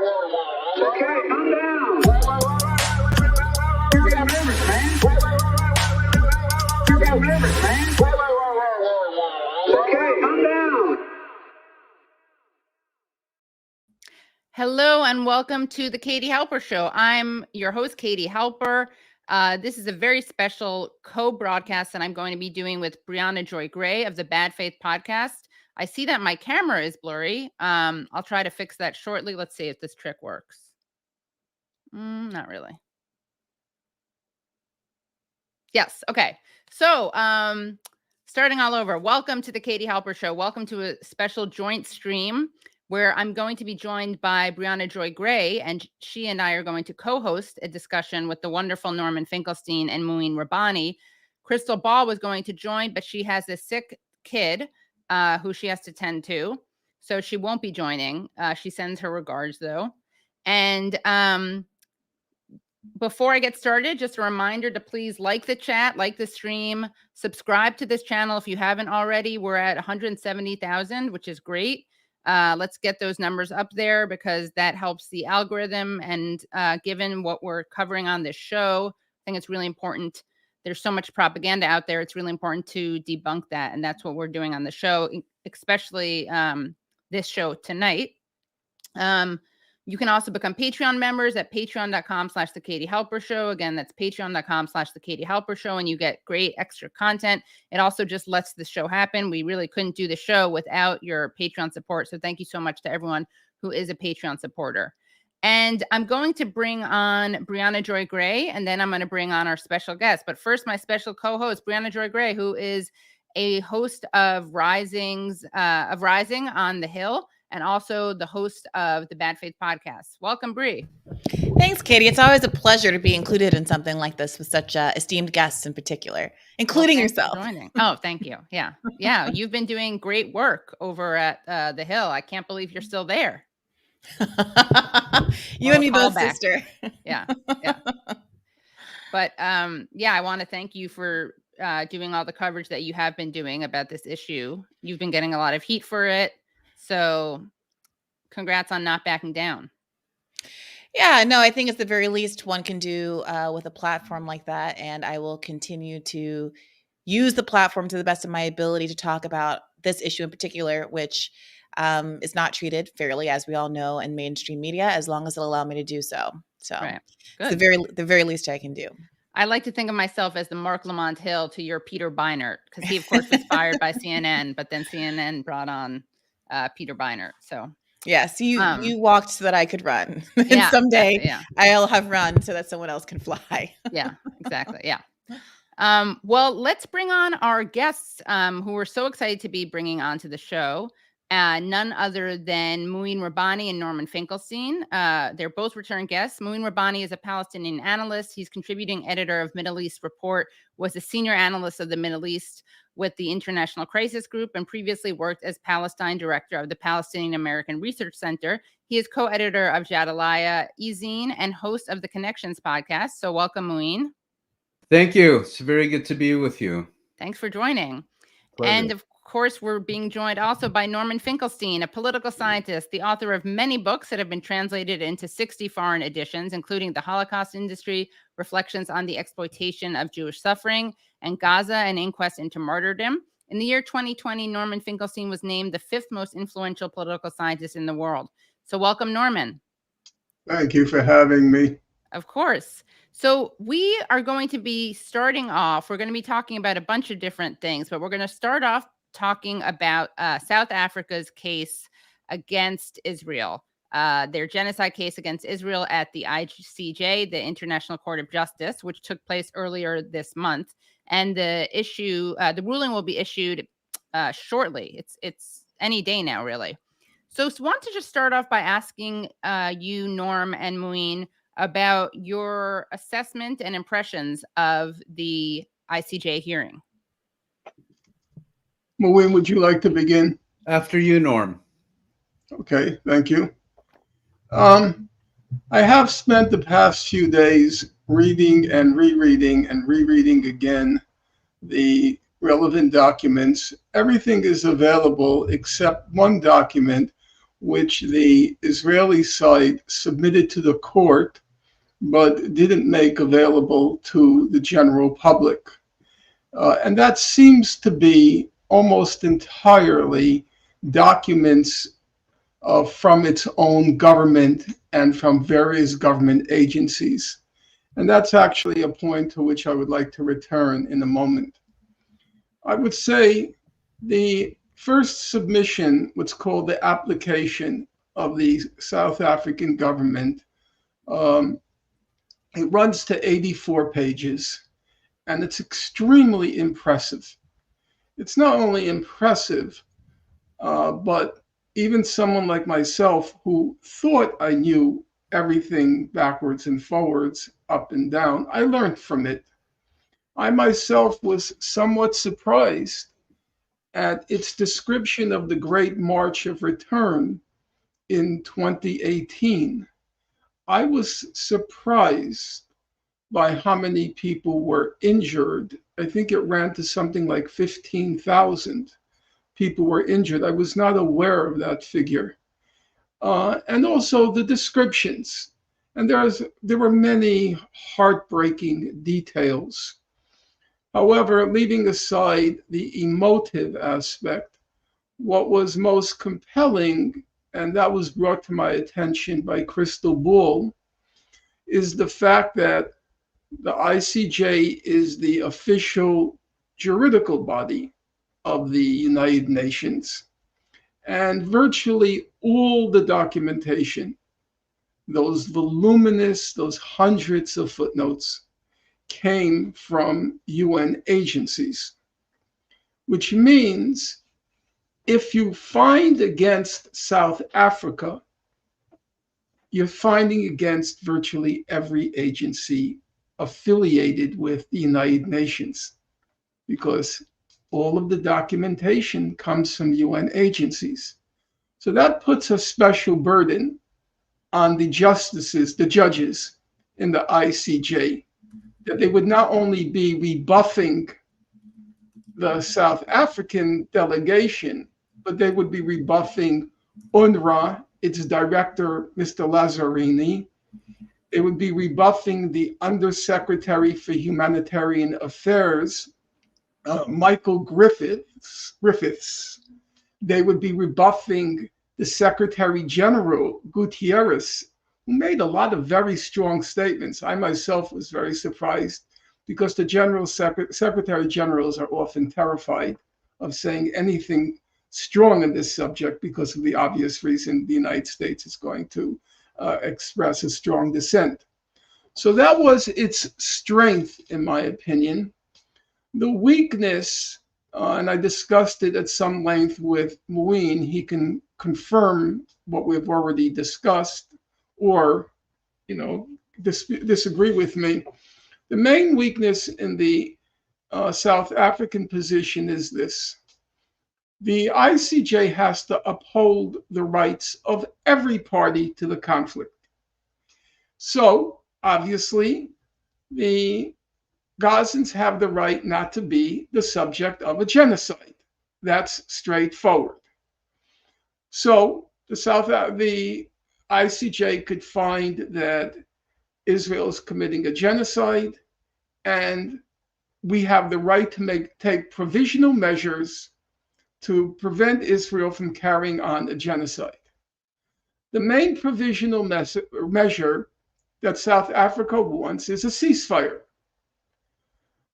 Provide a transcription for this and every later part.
Okay, calm down. You got limits, man. You got limits, man. Okay, calm down. Hello and welcome to the Katie Halper Show. I'm your host, Katie Halper. This is a very special co-broadcast that I'm going to be doing with Briahna Joy Gray of the Bad Faith podcast. I see that my camera is blurry. I'll try to fix that shortly. Let's see if this trick works. Not really. Yes. Okay. So starting all over. Welcome to the Katie Halper Show. Welcome to a special joint stream where I'm going to be joined by Briahna Joy Gray, and she and I are going to co-host a discussion with the wonderful Norman Finkelstein and Mouin Rabbani. Crystal Ball was going to join, but she has a sick kid who she has to tend to, so she won't be joining. She sends her regards, though. And before I get started, just a reminder to please like the chat, like the stream, subscribe to this channel if you haven't already. We're at 170,000, which is great. Let's get those numbers up there because that helps the algorithm. And given what we're covering on this show, I think it's really important. There's so much propaganda out there. It's really important to debunk that. And that's what we're doing on the show, especially this show tonight. You can also become Patreon members at patreon.com/The Katie Halper Show. Again, that's patreon.com/The Katie Halper Show. And you get great extra content. It also just lets the show happen. We really couldn't do the show without your Patreon support. So thank you so much to everyone who is a Patreon supporter. And I'm going to bring on Briahna Joy Gray, and then I'm going to bring on our special guest. But first, my special co-host, Briahna Joy Gray, who is a host of Rising on the Hill, and also the host of the Bad Faith podcast. Welcome, Bri. Thanks, Katie. It's always a pleasure to be included in something like this with such esteemed guests in particular, including yourself. Oh, thank you. Yeah. Yeah. You've been doing great work over at the Hill. I can't believe you're still there. You and me both, sister. Yeah. Yeah. But yeah, I want to thank you for doing all the coverage that you have been doing about this issue. You've been getting a lot of heat for it. So congrats on not backing down. Yeah, no, I think it's the very least one can do with a platform like that. And I will continue to use the platform to the best of my ability to talk about this issue in particular, which is not treated fairly, as we all know, in mainstream media, as long as it'll allow me to do so. So right. It's the very least I can do. I like to think of myself as the Mark Lamont Hill to your Peter Beinart, because he, of course, was fired by CNN, but then CNN brought on Peter Beinart. So yes, you walked so that I could run. And someday I'll have run so that someone else can fly. Yeah, exactly. Yeah. Well, let's bring on our guests who we're so excited to be bringing onto the show. None other than Mouin Rabbani and Norman Finkelstein. They're both return guests. Mouin Rabbani is a Palestinian analyst. He's contributing editor of Middle East Report, was a senior analyst of the Middle East with the International Crisis Group, and previously worked as Palestine director of the Palestinian American Research Center. He is co-editor of Jadalaya e-zine and host of the Connections podcast. So welcome, Mouin. Thank you. It's very good to be with you. Thanks for joining. Pleasure. And of course, we're being joined also by Norman Finkelstein, a political scientist, the author of many books that have been translated into 60 foreign editions, including The Holocaust Industry, Reflections on the Exploitation of Jewish Suffering, and Gaza, an Inquest into Martyrdom. In the year 2020, Norman Finkelstein was named the 5th most influential political scientist in the world. So welcome, Norman. Thank you for having me. Of course. So we are going to be starting off, we're going to be talking about a bunch of different things, but we're going to start off talking about South Africa's case against Israel, their genocide case against Israel at the ICJ, the International Court of Justice, which took place earlier this month. And the ruling will be issued shortly. It's any day now, really. So I want to just start off by asking you, Norm and Mouin, about your assessment and impressions of the ICJ hearing. Mouin, would you like to begin? After you, Norm. Okay, thank you. I have spent the past few days reading and rereading again the relevant documents. Everything is available except one document, which the Israeli side submitted to the court, but didn't make available to the general public. And that seems to be almost entirely documents from its own government and from various government agencies. And that's actually a point to which I would like to return in a moment. I would say the first submission, what's called the application of the South African government, it runs to 84 pages, and it's extremely impressive. It's not only impressive, but even someone like myself who thought I knew everything backwards and forwards, up and down, I learned from it. I myself was somewhat surprised at its description of the Great March of Return in 2018. I was surprised by how many people were injured. I think it ran to something like 15,000 people were injured. I was not aware of that figure. And also the descriptions. And there were many heartbreaking details. However, leaving aside the emotive aspect, what was most compelling, and that was brought to my attention by Crystal Ball, is the fact that the ICJ is the official juridical body of the United Nations. And virtually all the documentation, those voluminous, those hundreds of footnotes, came from UN agencies, which means if you find against South Africa, you're finding against virtually every agency affiliated with the United Nations, because all of the documentation comes from UN agencies. So that puts a special burden on the justices, the judges in the ICJ, that they would not only be rebuffing the South African delegation, but they would be rebuffing UNRWA, its director, Mr. Lazzarini. They would be rebuffing the Undersecretary for Humanitarian Affairs, Michael Griffiths. They would be rebuffing the Secretary General, Gutierrez, who made a lot of very strong statements. I myself was very surprised because the Secretary Generals are often terrified of saying anything strong on this subject because of the obvious reason the United States is going to express a strong dissent. So that was its strength, in my opinion. The weakness, and I discussed it at some length with Mouin, he can confirm what we've already discussed or, disagree with me. The main weakness in the South African position is this. The ICJ has to uphold the rights of every party to the conflict. So, obviously, the Gazans have the right not to be the subject of a genocide. That's straightforward. So, the ICJ could find that Israel is committing a genocide, and we have the right to take provisional measures to prevent Israel from carrying on a genocide. The main provisional measure that South Africa wants is a ceasefire.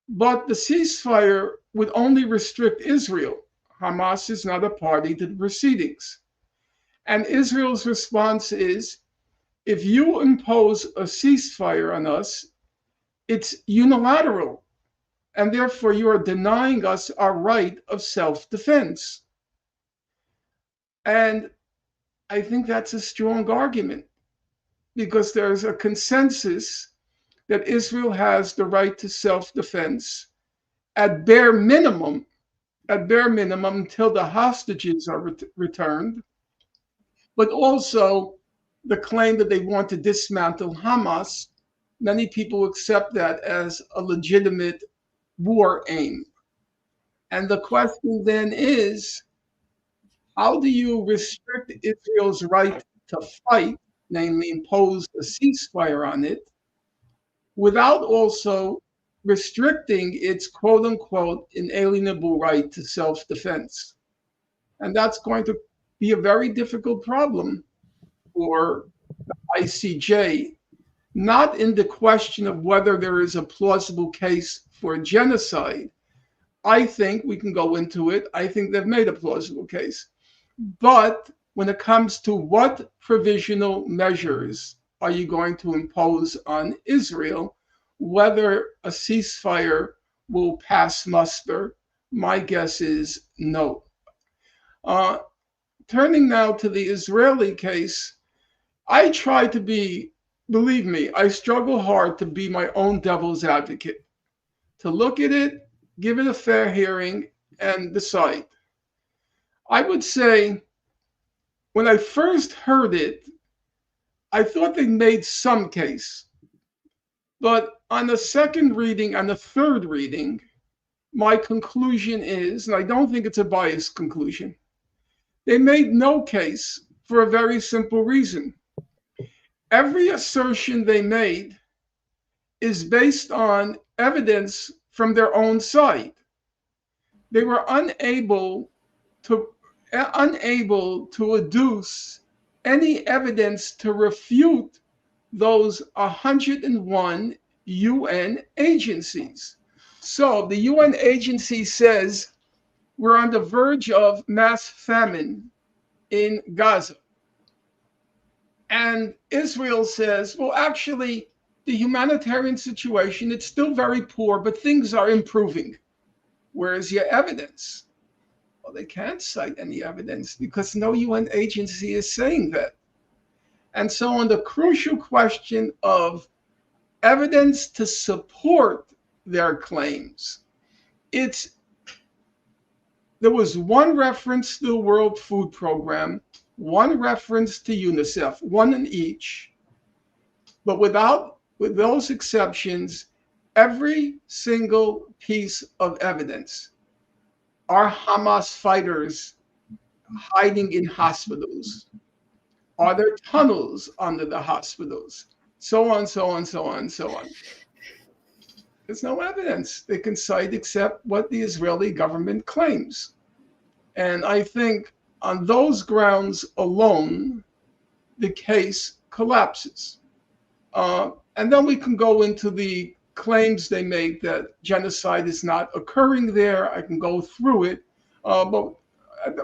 But the ceasefire would only restrict Israel. Hamas is not a party to the proceedings. And Israel's response is, if you impose a ceasefire on us, it's unilateral. And therefore, you are denying us our right of self-defense. And I think that's a strong argument because there's a consensus that Israel has the right to self-defense at bare minimum until the hostages are returned, but also the claim that they want to dismantle Hamas. Many people accept that as a legitimate war aim. And the question then is, How do you restrict Israel's right to fight, namely impose a ceasefire on it, without also restricting its quote unquote inalienable right to self defense? And that's going to be a very difficult problem for the ICJ, not in the question of whether there is a plausible case for genocide. I think we can go into it. I think they've made a plausible case. But when it comes to what provisional measures are you going to impose on Israel, whether a ceasefire will pass muster, my guess is no. Turning now to the Israeli case, I try to be, believe me, I struggle hard to be my own devil's advocate, to look at it, give it a fair hearing, and decide. I would say when I first heard it, I thought they made some case. But on the second reading and the third reading, my conclusion is, and I don't think it's a biased conclusion, they made no case for a very simple reason. Every assertion they made is based on evidence from their own side. They were unable to adduce any evidence to refute those 101 UN agencies. So the UN agency says we're on the verge of mass famine in Gaza. And Israel says, well, actually, the humanitarian situation, it's still very poor, but things are improving. Where's your evidence? Well, they can't cite any evidence because no UN agency is saying that. And so on the crucial question of evidence to support their claims, there was one reference to the World Food Program, one reference to UNICEF, one in each, but with those exceptions, every single piece of evidence, are Hamas fighters hiding in hospitals? Are there tunnels under the hospitals? So on, so on, so on, so on. There's no evidence they can cite except what the Israeli government claims. And I think on those grounds alone, the case collapses. And then we can go into the claims they make that genocide is not occurring there. I can go through it. But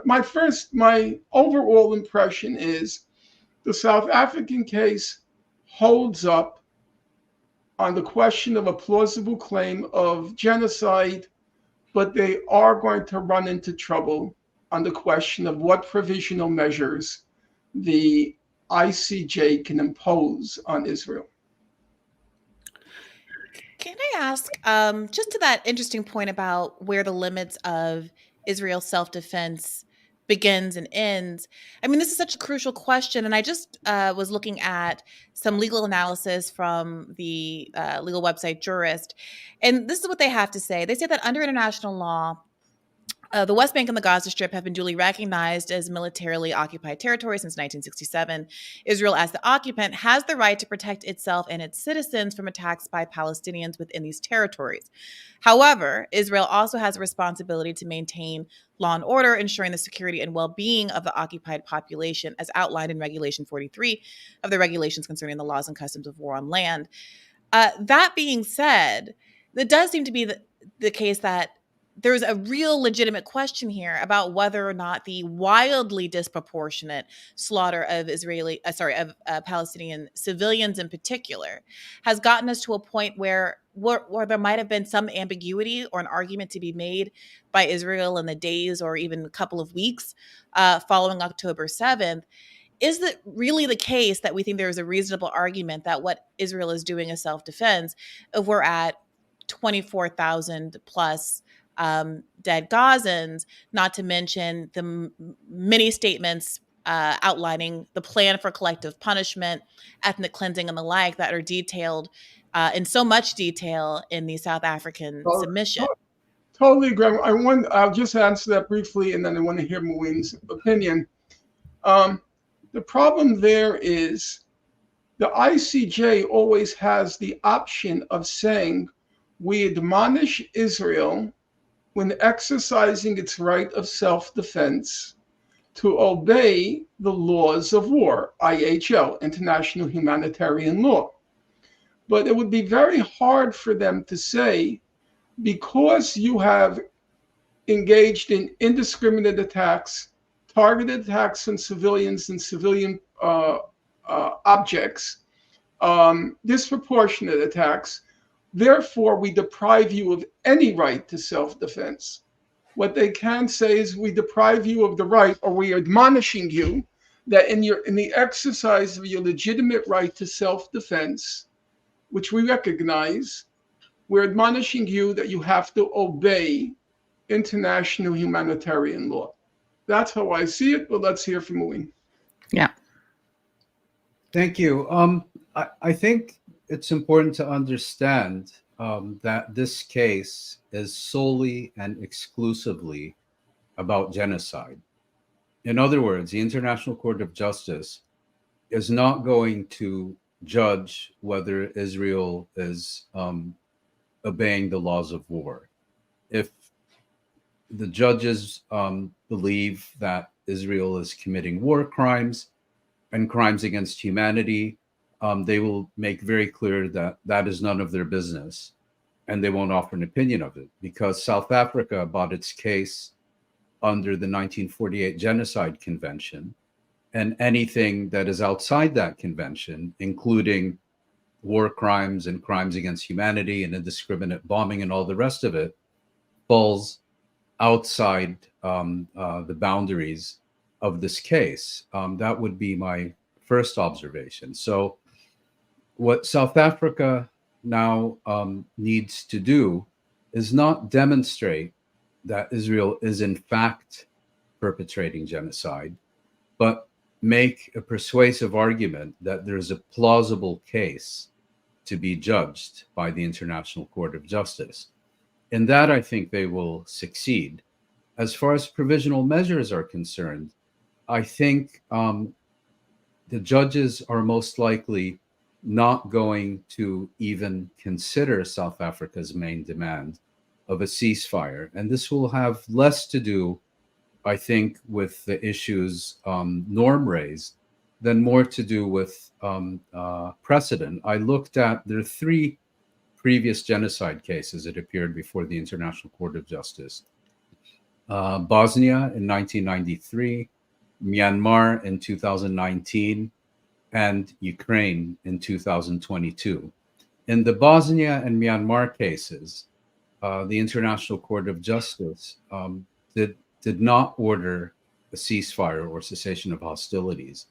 my overall impression is the South African case holds up on the question of a plausible claim of genocide, but they are going to run into trouble on the question of what provisional measures the ICJ can impose on Israel. Can I ask, just to that interesting point about where the limits of Israel's self-defense begins and ends? I mean, this is such a crucial question. And I just was looking at some legal analysis from the legal website Jurist. And this is what they have to say. They say that under international law, the West Bank and the Gaza Strip have been duly recognized as militarily occupied territory since 1967. Israel, as the occupant, has the right to protect itself and its citizens from attacks by Palestinians within these territories. However, Israel also has a responsibility to maintain law and order, ensuring the security and well-being of the occupied population, as outlined in Regulation 43 of the Regulations Concerning the Laws and Customs of War on Land. That being said, it does seem to be the case that there's a real legitimate question here about whether or not the wildly disproportionate slaughter of Palestinian civilians in particular has gotten us to a point where there might have been some ambiguity or an argument to be made by Israel in the days or even a couple of weeks following October 7th. Is it really the case that we think there is a reasonable argument that what Israel is doing is self-defense if we're at 24,000 plus dead Gazans, not to mention the many statements outlining the plan for collective punishment, ethnic cleansing, and the like that are detailed in so much detail in the South African submission? Totally agree. I'll just answer that briefly, and then I want to hear Mouin's opinion. The problem there is the ICJ always has the option of saying, we admonish Israel when exercising its right of self-defense to obey the laws of war, IHL, International Humanitarian Law. But it would be very hard for them to say, because you have engaged in indiscriminate attacks, targeted attacks on civilians and civilian objects, disproportionate attacks, therefore we deprive you of any right to self-defense. What they can say is, we deprive you of the right, or we are admonishing you that in the exercise of your legitimate right to self-defense, which we recognize, we're admonishing you that you have to obey international humanitarian law. That's how I see it, but let's hear from Mouin. Yeah. Thank you. I think it's important to understand that this case is solely and exclusively about genocide. In other words, the International Court of Justice is not going to judge whether Israel is obeying the laws of war. If the judges believe that Israel is committing war crimes and crimes against humanity, they will make very clear that that is none of their business, and they won't offer an opinion of it, because South Africa brought its case under the 1948 Genocide Convention, and anything that is outside that convention, including war crimes and crimes against humanity and indiscriminate bombing and all the rest of it, falls outside the boundaries of this case. That would be my first observation. So what South Africa now needs to do is not demonstrate that Israel is in fact perpetrating genocide, but make a persuasive argument that there's a plausible case to be judged by the International Court of Justice. In that, I think they will succeed. As far as provisional measures are concerned, I think the judges are most likely not going to even consider South Africa's main demand of a ceasefire. And this will have less to do, I think, with the issues Norm raised than more to do with precedent. I looked at, there are 3 previous genocide cases that appeared before the International Court of Justice. Bosnia in 1993, Myanmar in 2019, and Ukraine in 2022. In the Bosnia and Myanmar cases, the International Court of Justice did not order a ceasefire or cessation of hostilities.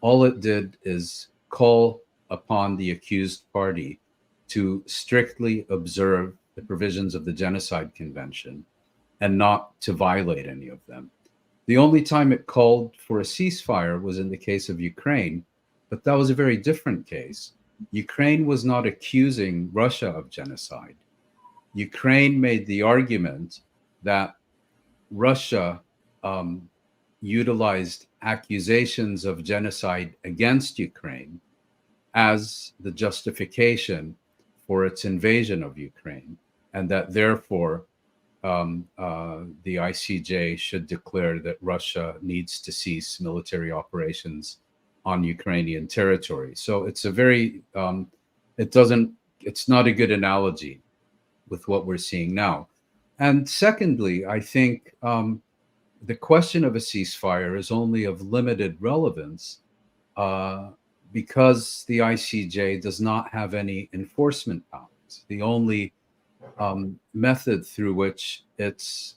All it did is call upon the accused party to strictly observe the provisions of the Genocide Convention and not to violate any of them. The only time it called for a ceasefire was in the case of Ukraine, but that was a very different case. Ukraine was not accusing Russia of genocide. Ukraine made the argument that Russia utilized accusations of genocide against Ukraine as the justification for its invasion of Ukraine, and that therefore the ICJ should declare that Russia needs to cease military operations on Ukrainian territory. So it's a very, it's not a good analogy with what we're seeing now. And secondly, I think the question of a ceasefire is only of limited relevance because the ICJ does not have any enforcement powers. The only method through which its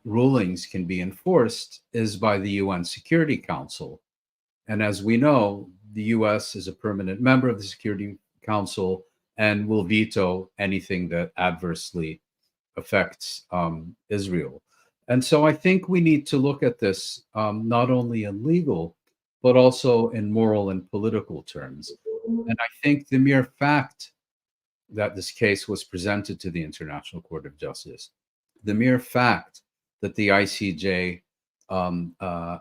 rulings can be enforced is by the UN Security Council. And as we know, the US is a permanent member of the Security Council and will veto anything that adversely affects Israel. And so I think we need to look at this not only in legal, but also in moral and political terms. And I think the mere fact that this case was presented to the International Court of Justice, the mere fact that the ICJ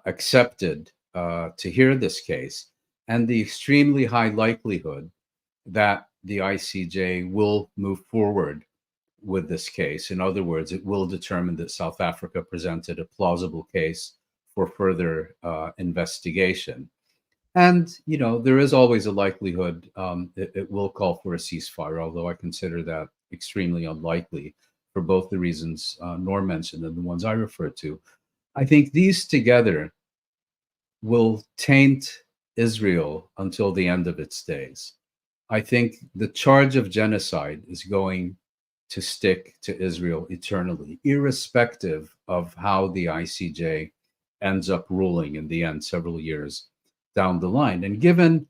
accepted to hear this case, and the extremely high likelihood that the ICJ will move forward with this case. In other words, it will determine that South Africa presented a plausible case for further investigation. And, you know, there is always a likelihood it will call for a ceasefire, although I consider that extremely unlikely for both the reasons Norm mentioned and the ones I referred to. I think these together will taint Israel until the end of its days. I think the charge of genocide is going to stick to Israel eternally, irrespective of how the ICJ ends up ruling in the end several years down the line. And given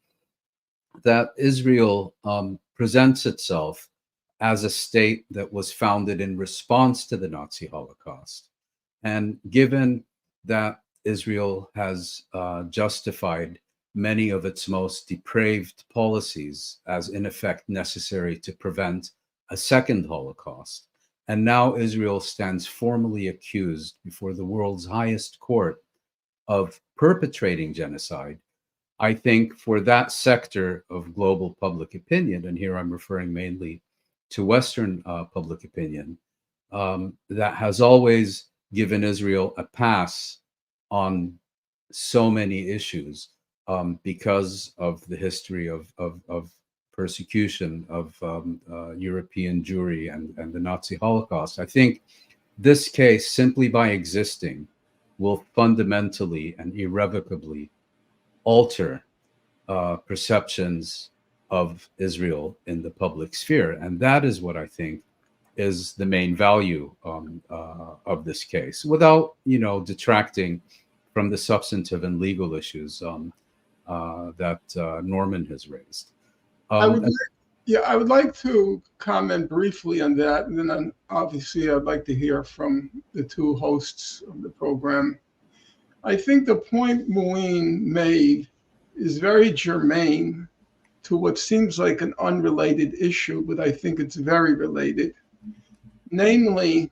that Israel presents itself as a state that was founded in response to the Nazi Holocaust, and given that Israel has justified many of its most depraved policies as in effect necessary to prevent a second Holocaust, and now Israel stands formally accused before the world's highest court of perpetrating genocide, I think for that sector of global public opinion, and here I'm referring mainly to Western public opinion, that has always given Israel a pass on so many issues because of the history of persecution of European Jewry and the Nazi Holocaust. I think this case, simply by existing, will fundamentally and irrevocably alter perceptions of Israel in the public sphere. And that is what I think is the main value of this case, without, you know, detracting from the substantive and legal issues that Norman has raised. I would like to comment briefly on that, and then obviously I'd like to hear from the two hosts of the program. I think the point Mouin made is very germane to what seems like an unrelated issue, but I think it's very related. Namely,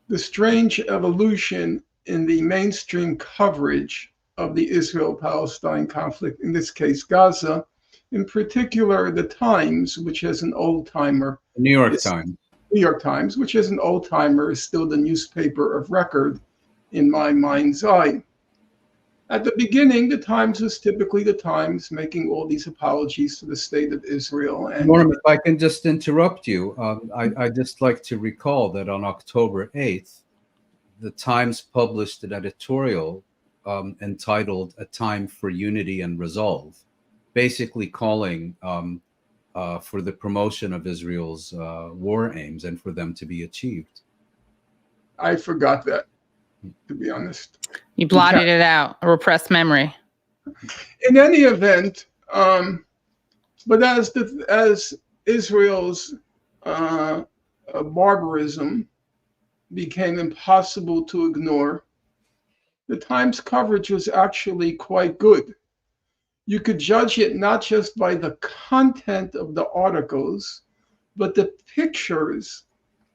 the strange evolution in the mainstream coverage of the Israel-Palestine conflict, in this case, Gaza, in particular, the Times, which has an old-timer. New York Times. New York Times, which as an old-timer is still the newspaper of record in my mind's eye. At the beginning, the Times was typically the Times making all these apologies to the state of Israel. And Norm, if I can just interrupt you, I'd just like to recall that on October 8th, the Times published an editorial entitled "A Time for Unity and Resolve," basically calling for the promotion of Israel's war aims and for them to be achieved. I forgot that, to be honest. You blotted it out, a repressed memory. In any event, but as Israel's barbarism became impossible to ignore, the Times coverage was actually quite good. You could judge it not just by the content of the articles, but the pictures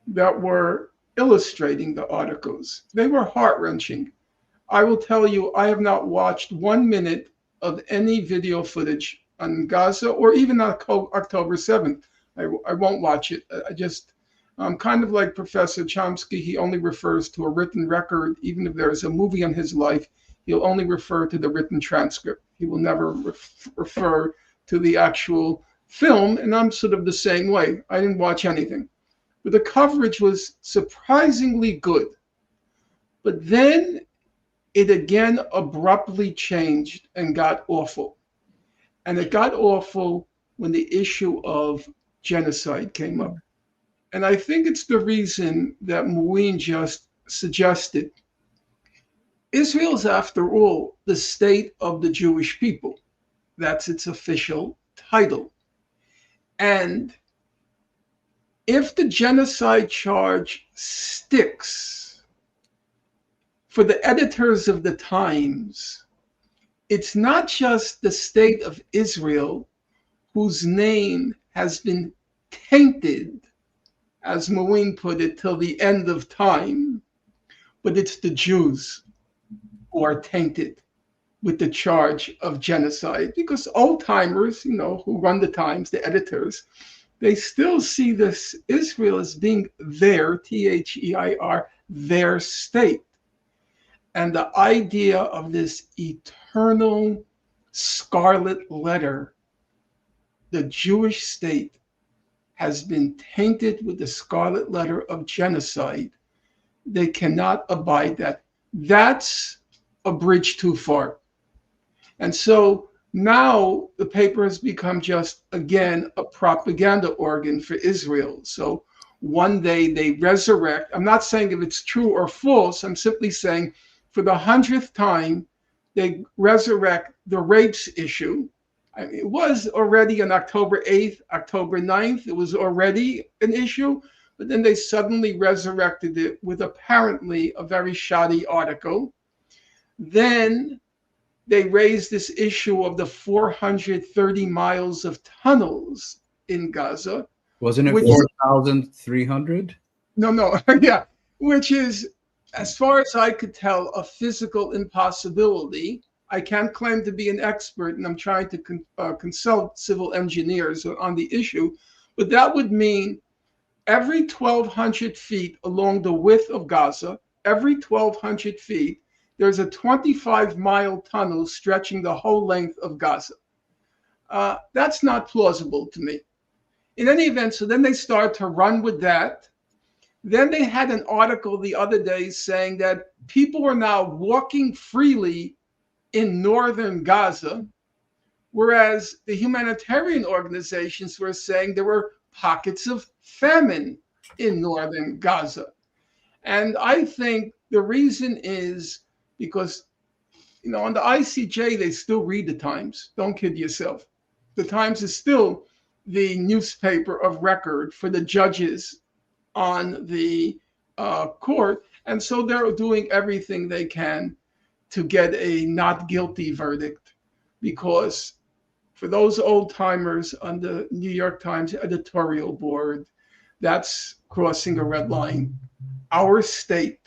that were illustrating the articles. They were heart-wrenching. I will tell you, I have not watched 1 minute of any video footage on Gaza or even on October 7th. I won't watch it. I'm kind of like Professor Chomsky. He only refers to a written record. Even if there is a movie on his life, he'll only refer to the written transcript. He will never refer to the actual film. And I'm sort of the same way. I didn't watch anything. But the coverage was surprisingly good. But then it again abruptly changed and got awful. And it got awful when the issue of genocide came up. And I think it's the reason that Mouin just suggested. Israel's, after all, the state of the Jewish people. That's its official title. And if the genocide charge sticks, for the editors of the Times, it's not just the state of Israel whose name has been tainted as Mouin put it, till the end of time. But it's the Jews who are tainted with the charge of genocide, because old timers, who run the Times, the editors, they still see this Israel as being their, Their, their state. And the idea of this eternal scarlet letter, the Jewish state, has been tainted with the scarlet letter of genocide. They cannot abide that. That's a bridge too far. And so now the paper has become just, again, a propaganda organ for Israel. So one day they resurrect. I'm not saying if it's true or false. I'm simply saying for the 100th time, they resurrect the rapes issue. I mean, it was already on October 8th, October 9th. It was already an issue. But then they suddenly resurrected it with apparently a very shoddy article. Then they raised this issue of the 430 miles of tunnels in Gaza. Wasn't it 4,300? No, yeah, which is, as far as I could tell, a physical impossibility. I can't claim to be an expert, and I'm trying to consult civil engineers on the issue, but that would mean every 1,200 feet along the width of Gaza, every 1,200 feet, there's a 25-mile tunnel stretching the whole length of Gaza. That's not plausible to me. In any event, so then they start to run with that. Then they had an article the other day saying that people are now walking freely in northern Gaza, whereas the humanitarian organizations were saying there were pockets of famine in northern Gaza. And I think the reason is because, on the ICJ, they still read the Times. Don't kid yourself. The Times is still the newspaper of record for the judges on the court. And so they're doing everything they can to get a not guilty verdict, because for those old timers on the New York Times editorial board, that's crossing a red line. Our state,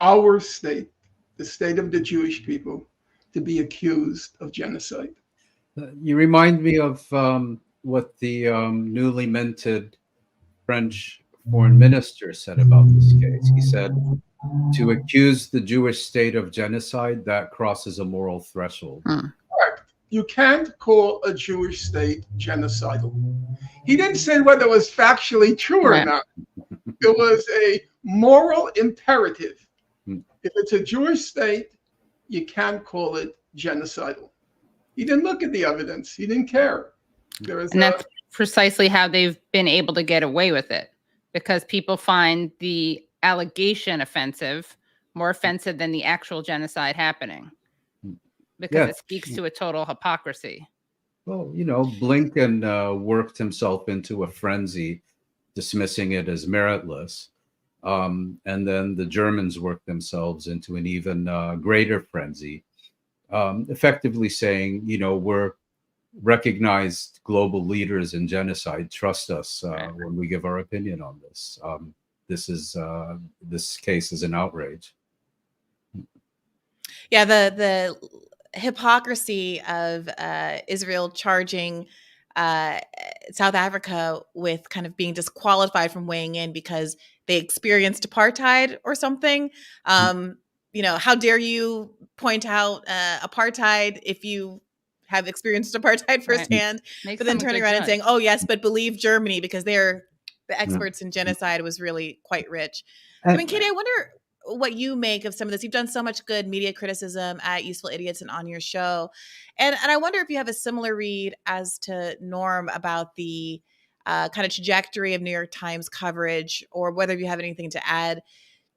the state of the Jewish people, to be accused of genocide. You remind me of what the newly minted French foreign minister said about this case. He said, to accuse the Jewish state of genocide, that crosses a moral threshold. Correct. You can't call a Jewish state genocidal. He didn't say whether it was factually true or not. It was a moral imperative. If it's a Jewish state, you can't call it genocidal. He didn't look at the evidence. He didn't care. That's precisely how they've been able to get away with it, because people find the allegation offensive, more offensive than the actual genocide happening, because it speaks to a total hypocrisy. Well, Blinken worked himself into a frenzy, dismissing it as meritless. And then the Germans worked themselves into an even greater frenzy, effectively saying, we're recognized global leaders in genocide. Trust us when we give our opinion on this. This case is an outrage. Yeah, the hypocrisy of Israel charging South Africa with kind of being disqualified from weighing in because they experienced apartheid or something. How dare you point out apartheid if you have experienced apartheid firsthand, but then turning around and saying, oh yes, but believe Germany because they're the experts in genocide was really quite rich. I mean, Katie, I wonder what you make of some of this. You've done so much good media criticism at Useful Idiots and on your show. And I wonder if you have a similar read as to Norm about the kind of trajectory of New York Times coverage, or whether you have anything to add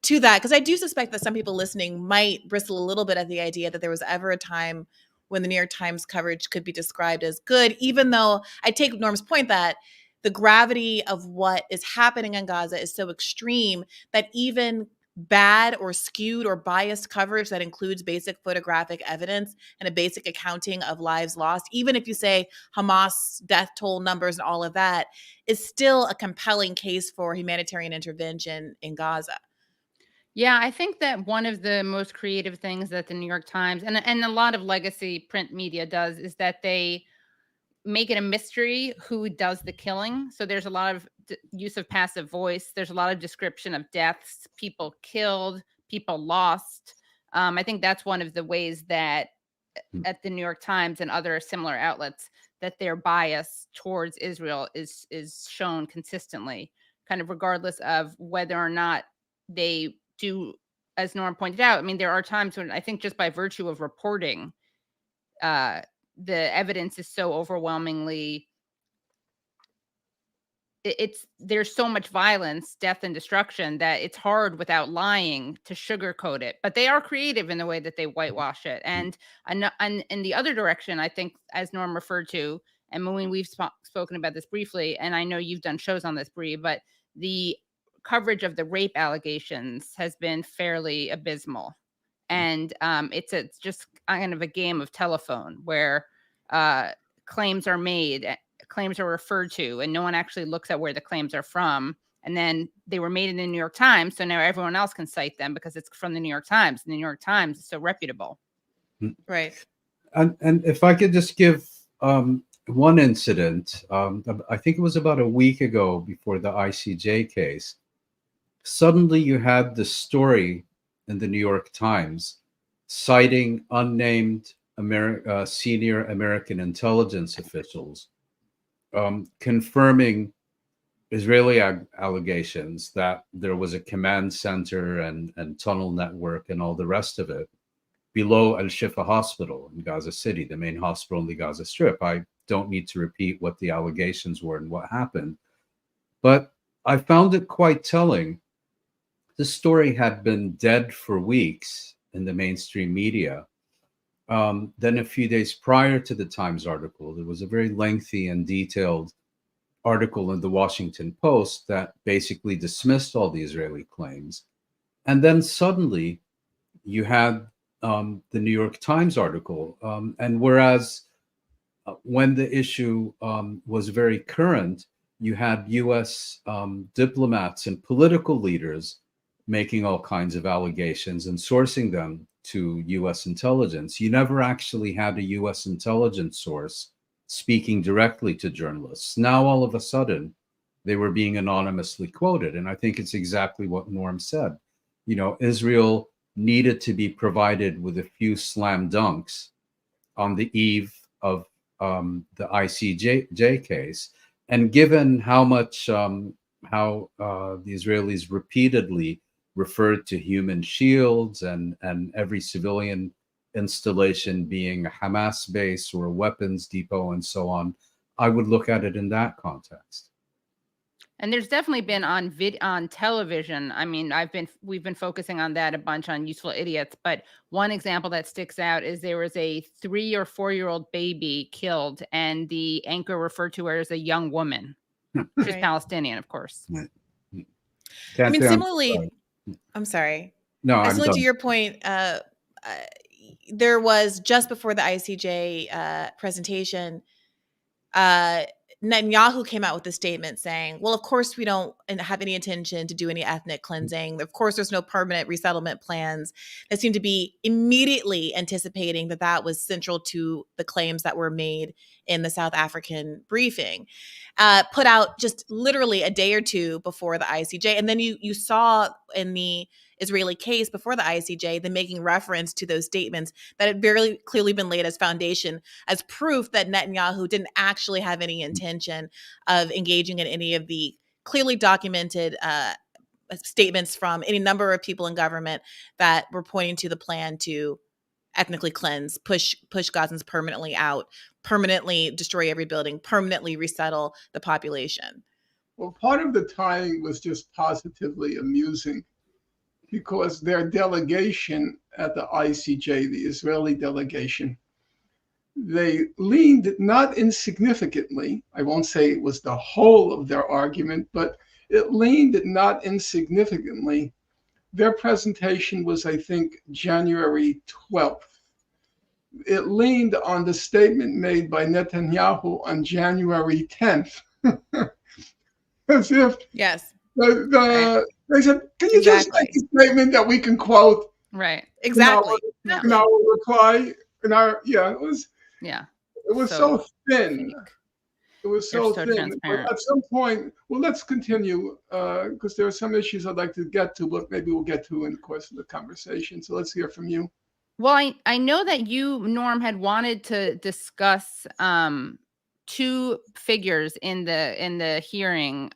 to that. Because I do suspect that some people listening might bristle a little bit at the idea that there was ever a time when the New York Times coverage could be described as good, even though I take Norm's point that the gravity of what is happening in Gaza is so extreme that even bad or skewed or biased coverage that includes basic photographic evidence and a basic accounting of lives lost, even if you say Hamas death toll numbers and all of that, is still a compelling case for humanitarian intervention in Gaza. Yeah, I think that one of the most creative things that the New York Times and a lot of legacy print media does is that they make it a mystery who does the killing. So there's a lot of use of passive voice. There's a lot of description of deaths, people killed, people lost. I think that's one of the ways that at the New York Times and other similar outlets that their bias towards Israel is shown consistently, kind of regardless of whether or not they do, as Norm pointed out. I mean, there are times when I think just by virtue of reporting, the evidence is so overwhelmingly there's so much violence, death, and destruction that it's hard without lying to sugarcoat it. But they are creative in the way that they whitewash it. And in the other direction, I think, as Norm referred to, and Mouin, we've spoken about this briefly, and I know you've done shows on this, Brie, but the coverage of the rape allegations has been fairly abysmal. And it's just kind of a game of telephone where claims are made, claims are referred to, and no one actually looks at where the claims are from. And then they were made in the New York Times, so now everyone else can cite them because it's from the New York Times. And the New York Times is so reputable. Right. And if I could just give one incident, I think it was about a week ago before the ICJ case. Suddenly you had the story in the New York Times citing unnamed senior American intelligence officials confirming Israeli allegations that there was a command center and tunnel network and all the rest of it below Al-Shifa Hospital in Gaza City, the main hospital in the Gaza Strip. I don't need to repeat what the allegations were and what happened, but I found it quite telling. The story had been dead for weeks in the mainstream media. Then a few days prior to the Times article, there was a very lengthy and detailed article in the Washington Post that basically dismissed all the Israeli claims. And then suddenly you had the New York Times article. And whereas when the issue was very current, you had US diplomats and political leaders making all kinds of allegations and sourcing them to US intelligence. You never actually had a US intelligence source speaking directly to journalists. Now, all of a sudden, they were being anonymously quoted. And I think it's exactly what Norm said. You know, Israel needed to be provided with a few slam dunks on the eve of the ICJ case. And given how much, the Israelis repeatedly referred to human shields and every civilian installation being a Hamas base or a weapons depot and so on, I would look at it in that context. And there's definitely been on television. I mean, we've been focusing on that a bunch on Useful Idiots, but one example that sticks out is there was a 3 or 4-year-old baby killed, and the anchor referred to her as a young woman. She's Right. Palestinian, of course. I mean, similarly, I'm sorry. No, I'm similarly done. to your point, there was just before the ICJ presentation, Netanyahu came out with a statement saying, well, of course, we don't have any intention to do any ethnic cleansing. Of course, there's no permanent resettlement plans. That seemed to be immediately anticipating that that was central to the claims that were made in the South African briefing, put out just literally a day or two before the ICJ. And then you saw in the Israeli case before the ICJ, them making reference to those statements that had very clearly been laid as foundation, as proof that Netanyahu didn't actually have any intention of engaging in any of the clearly documented statements from any number of people in government that were pointing to the plan to ethnically cleanse, push Gazans permanently out, permanently destroy every building, permanently resettle the population. Well, part of the timing was just positively amusing, because their delegation at the ICJ, the Israeli delegation, they leaned not insignificantly, I won't say it was the whole of their argument, but it leaned not insignificantly their presentation was, I think, January 12th. It leaned on the statement made by Netanyahu on January 10th. As if Yes. they said, can you just make a statement that we can quote? Right. Exactly. In our reply, it was so thin. Fake. It was so thin. Transparent. But at some point, well, let's continue because there are some issues I'd like to get to, but maybe we'll get to in the course of the conversation. So let's hear from you. Well, I know that you, Norm, had wanted to discuss two figures in the hearing.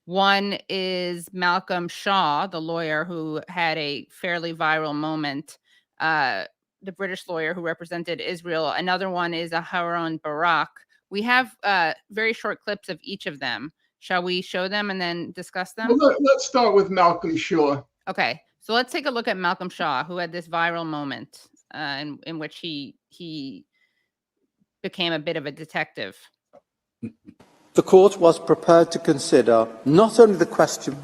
One is Malcolm Shaw, the lawyer who had a fairly viral moment, the British lawyer who represented Israel. Another one is Aharon Barak. We have very short clips of each of them. Shall we show them and then discuss them? Well, let's start with Malcolm Shaw. Okay, so let's take a look at Malcolm Shaw, who had this viral moment in which he became a bit of a detective. The court was prepared to consider not only the question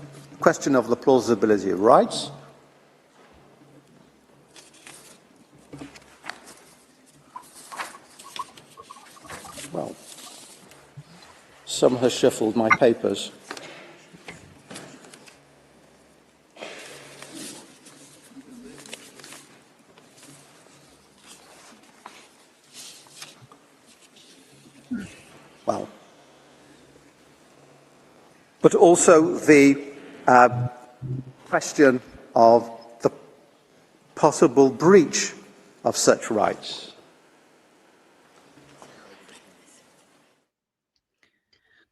of the plausibility of rights, well, some has shuffled my papers. Well, but also the question of the possible breach of such rights.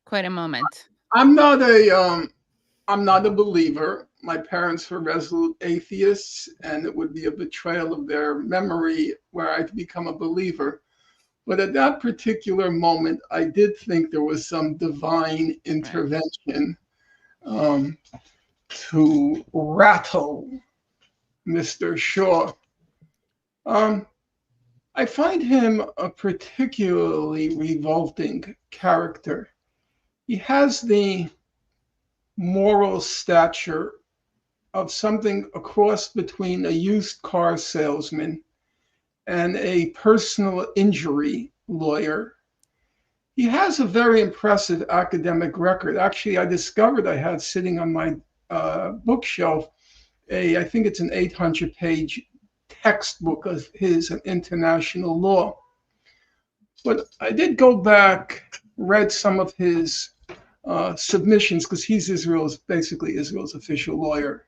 Quite a moment. I'm not a believer. My parents were resolute atheists, and it would be a betrayal of their memory were I to become a believer. But at that particular moment, I did think there was some divine intervention to rattle Mr. Shaw. I find him a particularly revolting character. He has the moral stature of something a cross between a used car salesman and a personal injury lawyer. He has a very impressive academic record. Actually, I discovered I had sitting on my bookshelf I think it's an 800-page textbook of his international law. But I did go back, read some of his submissions, because he's basically Israel's official lawyer.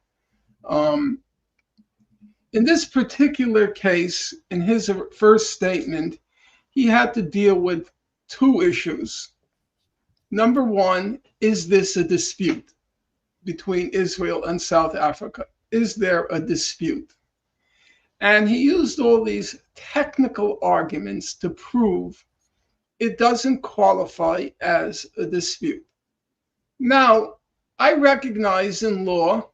In this particular case, in his first statement, he had to deal with two issues. Number one, is this a dispute between Israel and South Africa? Is there a dispute? And he used all these technical arguments to prove it doesn't qualify as a dispute. Now, I recognize in law,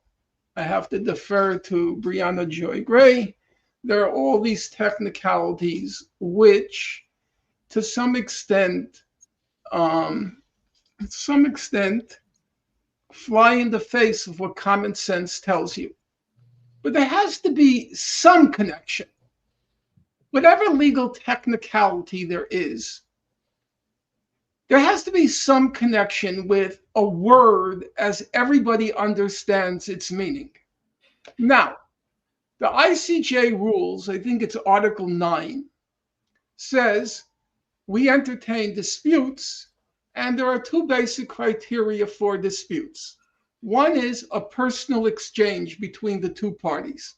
I have to defer to Briahna Joy Gray, there are all these technicalities which, to some extent, fly in the face of what common sense tells you. But there has to be some connection. Whatever legal technicality there is, there has to be some connection with a word as everybody understands its meaning. Now, the ICJ rules, I think it's Article 9, says we entertain disputes, and there are two basic criteria for disputes. One is a personal exchange between the two parties.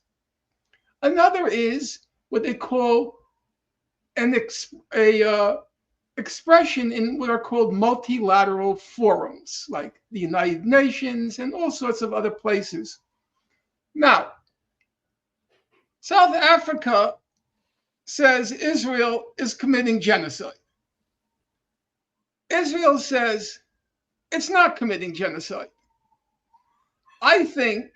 Another is what they call an expression in what are called multilateral forums, like the United Nations and all sorts of other places. Now, South Africa says Israel is committing genocide. Israel says it's not committing genocide. I think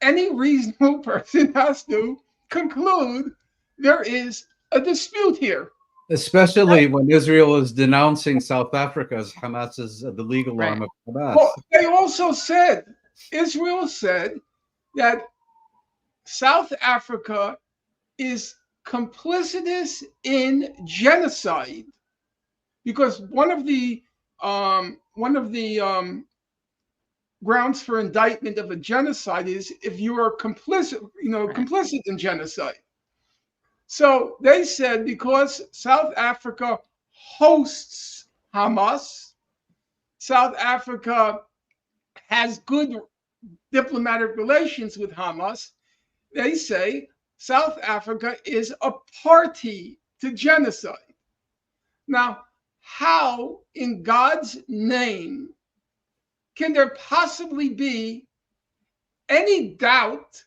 any reasonable person has to conclude there is a dispute here. Especially when Israel is denouncing South Africa as Hamas's the legal arm of Hamas. Well, they also said, Israel said, that South Africa is complicitous in genocide, because one of the grounds for indictment of a genocide is if you are complicit, complicit in genocide. So they said because South Africa hosts Hamas, South Africa has good diplomatic relations with Hamas, they say South Africa is a party to genocide. Now, how in God's name can there possibly be any doubt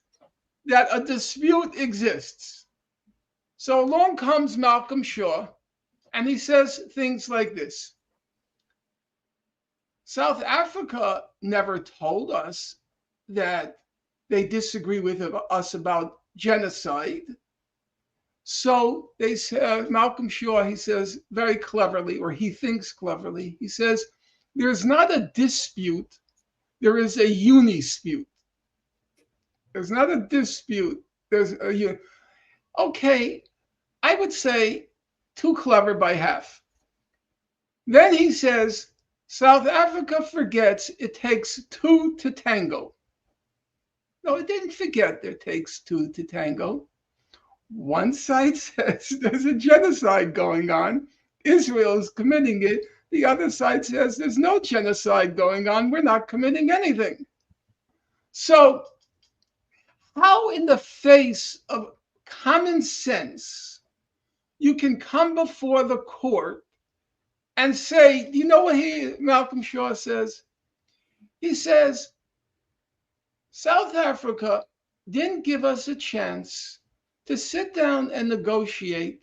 that a dispute exists? So along comes Malcolm Shaw, and he says things like this. South Africa never told us that they disagree with us about genocide. So they say, Malcolm Shaw, he says very cleverly, or he thinks cleverly, he says, there's not a dispute, there is a unispute. There's not a dispute, there's a okay, I would say too clever by half. Then he says, South Africa forgets it takes two to tango. No, it didn't forget it takes two to tango. One side says there's a genocide going on. Israel is committing it. The other side says there's no genocide going on. We're not committing anything. So how in the face of common sense you can come before the court and say, you know what Malcolm Shaw says? He says, South Africa didn't give us a chance to sit down and negotiate,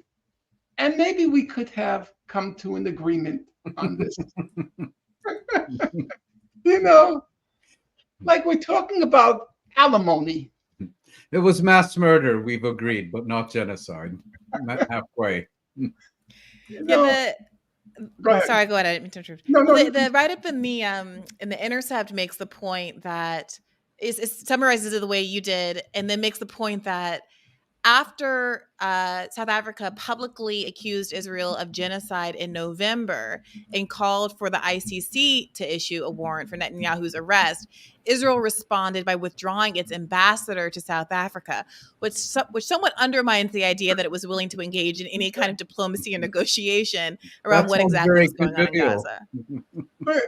and maybe we could have come to an agreement on this. Like we're talking about alimony. It was mass murder, we've agreed, but not genocide. Halfway. Go ahead. Sorry, go ahead. I didn't mean to interrupt. No. The write-up in the Intercept makes the point that it summarizes it the way you did, and then makes the point that after South Africa publicly accused Israel of genocide in November and called for the ICC to issue a warrant for Netanyahu's arrest, Israel responded by withdrawing its ambassador to South Africa, which somewhat undermines the idea that it was willing to engage in any kind of diplomacy or negotiation around what exactly is going on in Gaza. But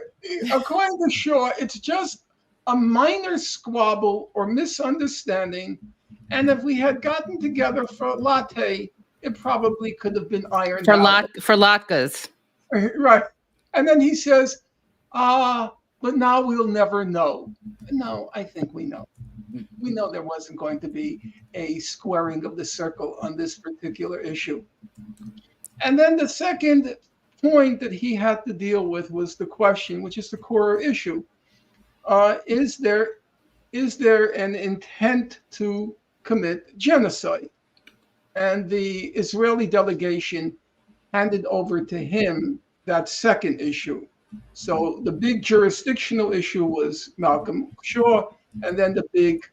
according to Shaw, it's just a minor squabble or misunderstanding. And if we had gotten together for a latte, it probably could have been ironed out. For latkes. Right. And then he says, but now we'll never know. No, I think we know. We know there wasn't going to be a squaring of the circle on this particular issue. And then the second point that he had to deal with was the question, which is the core issue. Is there an intent to commit genocide? And the Israeli delegation handed over to him that second issue. So the big jurisdictional issue was Malcolm Shaw, and then the big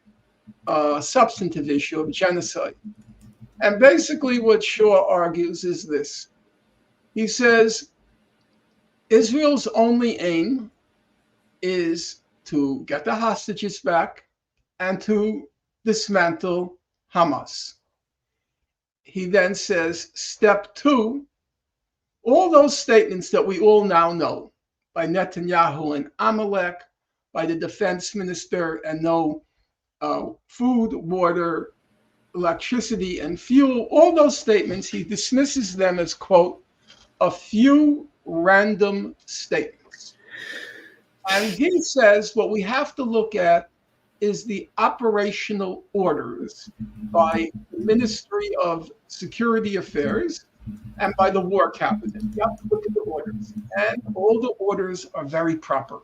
substantive issue of genocide. And basically what Shaw argues is this. He says, Israel's only aim is to get the hostages back and to dismantle Hamas. He then says, step two, all those statements that we all now know by Netanyahu and Amalek, by the defense minister, and no food, water, electricity, and fuel, all those statements, he dismisses them as, quote, a few random statements. And he says what we have to look at is the operational orders by the Ministry of Security Affairs and by the War Cabinet. You have to look at the orders. And all the orders are very proper.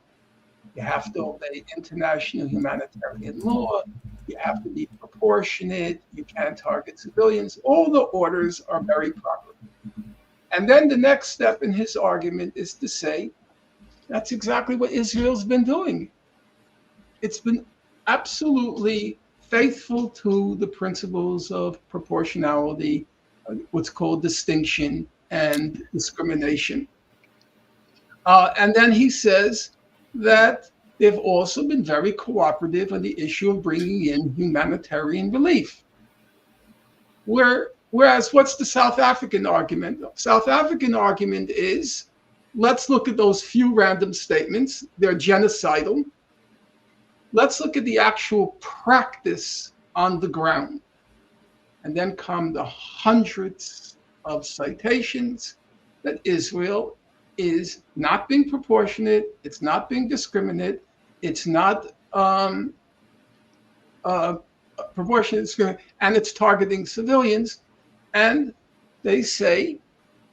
You have to obey international humanitarian law. You have to be proportionate. You can't target civilians. All the orders are very proper. And then the next step in his argument is to say, that's exactly what Israel's been doing. It's been absolutely faithful to the principles of proportionality, what's called distinction and discrimination. And then he says that they've also been very cooperative on the issue of bringing in humanitarian relief. Whereas what's the South African argument? The South African argument is, let's look at those few random statements. They're genocidal. Let's look at the actual practice on the ground. And then come the hundreds of citations that Israel is not being proportionate, it's not being discriminate, it's not proportionate, and it's targeting civilians. And they say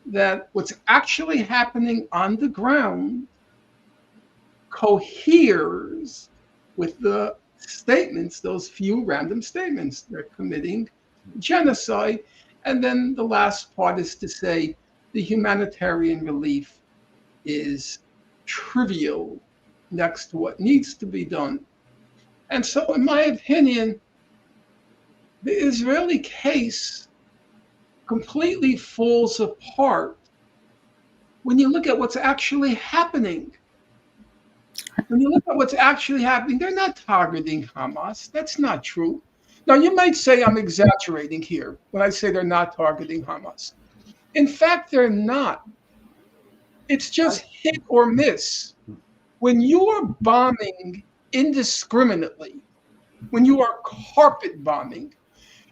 that what's actually happening on the ground coheres with the statements, those few random statements. They're committing genocide. And then the last part is to say the humanitarian relief is trivial next to what needs to be done. And so, in my opinion, the Israeli case completely falls apart when you look at what's actually happening. When you look at what's actually happening, they're not targeting Hamas. That's not true. Now, you might say I'm exaggerating here when I say they're not targeting Hamas. In fact, they're not. It's just hit or miss. When you are bombing indiscriminately, when you are carpet bombing,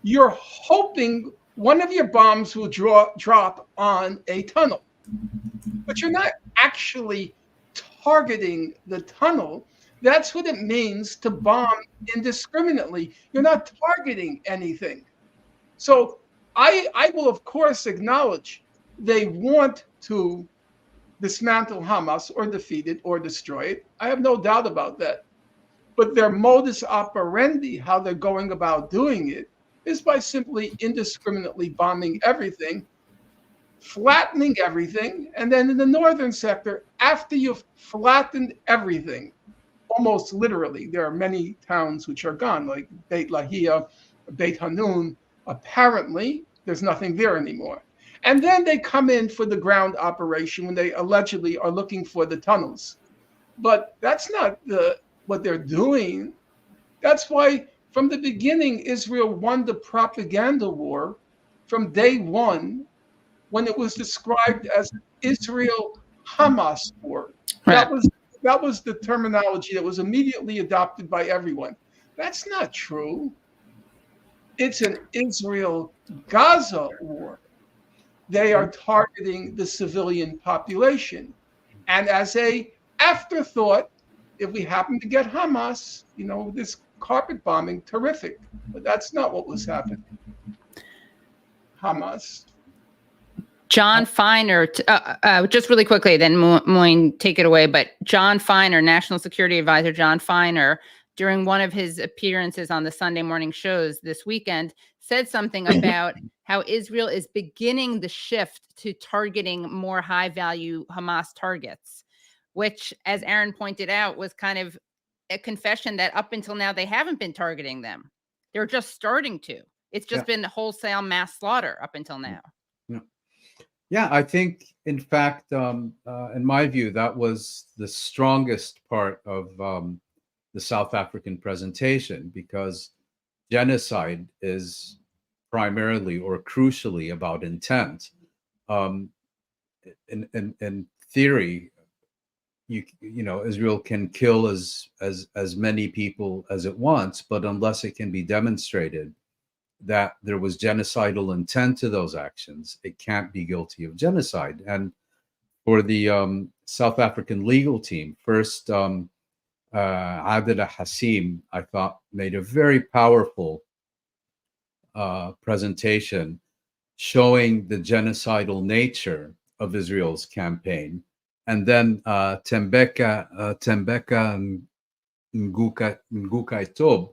you're hoping one of your bombs will drop on a tunnel. But you're not actually targeting the tunnel. That's what it means to bomb indiscriminately. You're not targeting anything. So I will, of course, acknowledge they want to dismantle Hamas or defeat it or destroy it. I have no doubt about that. But their modus operandi, how they're going about doing it, is by simply indiscriminately bombing everything, flattening everything, and then in the northern sector, after you've flattened everything, almost literally, there are many towns which are gone, like Beit Lahia, Beit Hanun. Apparently, there's nothing there anymore. And then they come in for the ground operation when they allegedly are looking for the tunnels. But that's not what they're doing. That's why from the beginning, Israel won the propaganda war from day one when it was described as Israel-Hamas war. Right. That was the terminology that was immediately adopted by everyone. That's not true. It's an Israel-Gaza war. They are targeting the civilian population. And as a afterthought, if we happen to get Hamas, this carpet bombing, terrific. But that's not what was happening. Hamas. John Feiner, just really quickly, then Mouin, take it away. But John Feiner, National Security Advisor John Feiner, during one of his appearances on the Sunday morning shows this weekend, said something about how Israel is beginning the shift to targeting more high-value Hamas targets, which, as Aaron pointed out, was kind of a confession that up until now they haven't been targeting them. They're just starting to. It's just been wholesale mass slaughter up until now. Yeah, I think, in fact, in my view, that was the strongest part of the South African presentation, because genocide is primarily or crucially about intent. In theory, Israel can kill as many people as it wants, but unless it can be demonstrated that there was genocidal intent to those actions, it can't be guilty of genocide. And for the South African legal team, first, Adila Hassim, I thought, made a very powerful presentation showing the genocidal nature of Israel's campaign. And then Tembeka Ngukaitob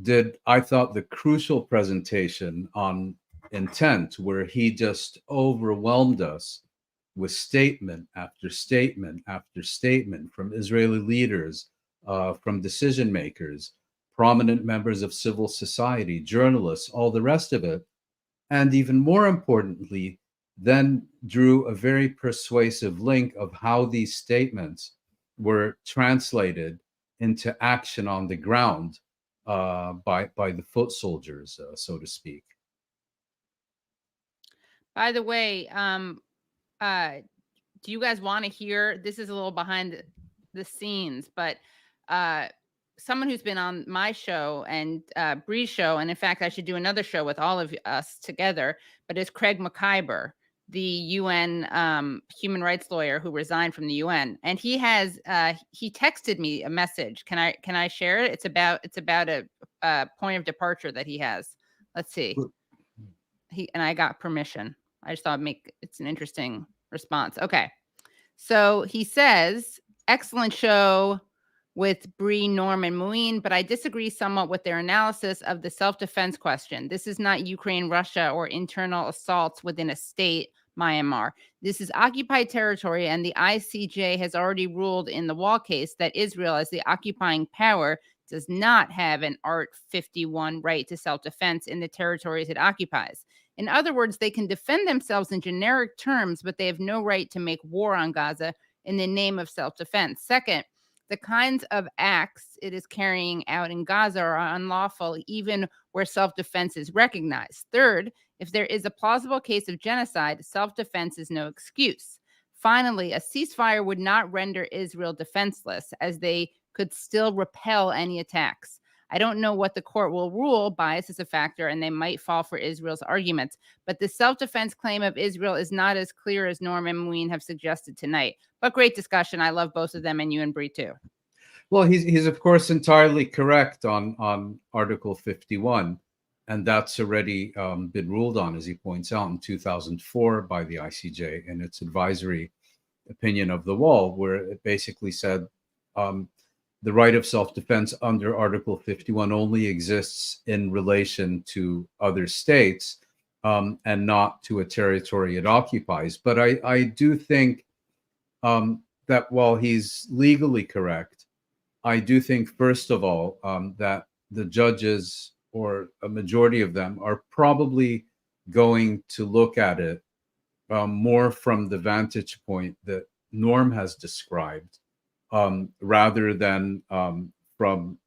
did, I thought, the crucial presentation on intent, where he just overwhelmed us with statement after statement after statement from Israeli leaders, from decision makers, prominent members of civil society, journalists, all the rest of it. And even more importantly, then drew a very persuasive link of how these statements were translated into action on the ground by the foot soldiers, so to speak. By the way, do you guys want to hear? This is a little behind the scenes, but someone who's been on my show and Bree's show, and in fact, I should do another show with all of us together, but is Craig Mokhiber, the UN human rights lawyer who resigned from the UN, and he has he texted me a message. Can I share it? It's about a point of departure that he has. Let's see. And I got permission. I just thought it's an interesting response. Okay. So he says, excellent show with Bree, Norman, Mouin, but I disagree somewhat with their analysis of the self-defense question. This is not Ukraine, Russia, or internal assaults within a state, Myanmar. This is occupied territory, and the ICJ has already ruled in the Wall case that Israel, as the occupying power, does not have an Art 51 right to self-defense in the territories it occupies. In other words, they can defend themselves in generic terms, but they have no right to make war on Gaza in the name of self-defense. Second, the kinds of acts it is carrying out in Gaza are unlawful, even where self-defense is recognized. Third, if there is a plausible case of genocide, self-defense is no excuse. Finally, a ceasefire would not render Israel defenseless, as they could still repel any attacks. I don't know what the court will rule. Bias is a factor, and they might fall for Israel's arguments. But the self-defense claim of Israel is not as clear as Norman and Mouin have suggested tonight. But great discussion. I love both of them, and you and Bree too. Well, he's of course entirely correct on Article 51, and that's already been ruled on, as he points out, in 2004 by the ICJ in its advisory opinion of the Wall, where it basically said the right of self-defense under Article 51 only exists in relation to other states and not to a territory it occupies. But I do think that while he's legally correct, I do think, first of all, that the judges, or a majority of them, are probably going to look at it more from the vantage point that Norm has described, rather than from,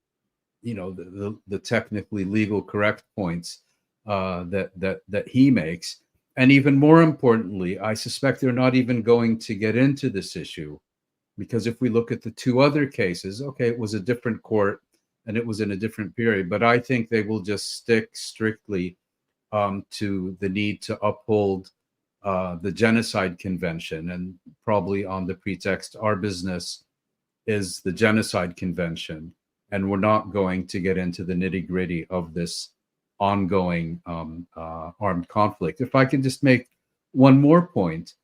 the technically legal correct points that he makes. And even more importantly, I suspect they're not even going to get into this issue, because if we look at the two other cases, okay, it was a different court and it was in a different period, but I think they will just stick strictly to the need to uphold the Genocide Convention, and probably on the pretext our business is the Genocide Convention, and we're not going to get into the nitty-gritty of this ongoing armed conflict. If I can just make one more point,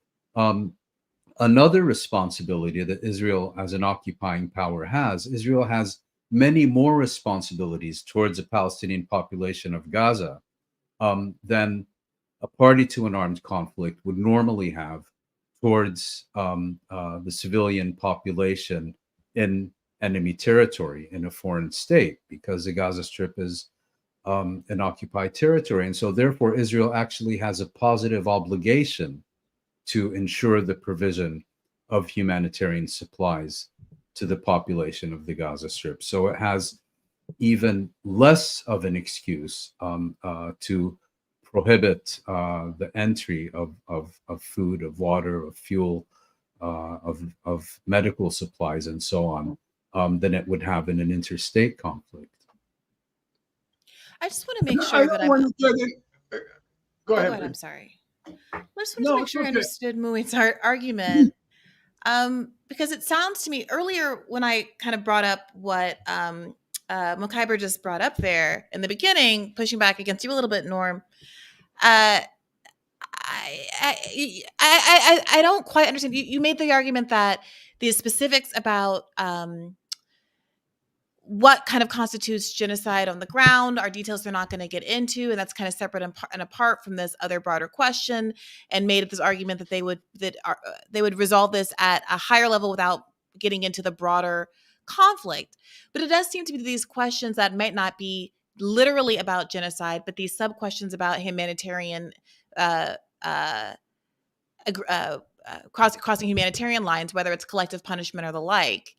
another responsibility that Israel as an occupying power has, Israel has many more responsibilities towards the Palestinian population of Gaza than a party to an armed conflict would normally have towards the civilian population in enemy territory, in a foreign state, because the Gaza Strip is an occupied territory. And so therefore, Israel actually has a positive obligation to ensure the provision of humanitarian supplies to the population of the Gaza Strip. So it has even less of an excuse to prohibit the entry of food, of water, of fuel, of medical supplies, and so on, than it would have in an interstate conflict. I just want to make sure that Go ahead. I'm sorry. I just want to make sure I understood Mouin's argument, because it sounds to me earlier when I kind of brought up what Mokhiber just brought up there in the beginning, pushing back against you a little bit, Norm. I don't quite understand. You made the argument that the specifics about what kind of constitutes genocide on the ground are details they're not going to get into, and that's kind of separate and apart from this other broader question, and made this argument that they would resolve this at a higher level without getting into the broader conflict. But it does seem to be these questions that might not be literally about genocide, but these sub questions about humanitarian uh, uh, crossing humanitarian lines, whether it's collective punishment or the like,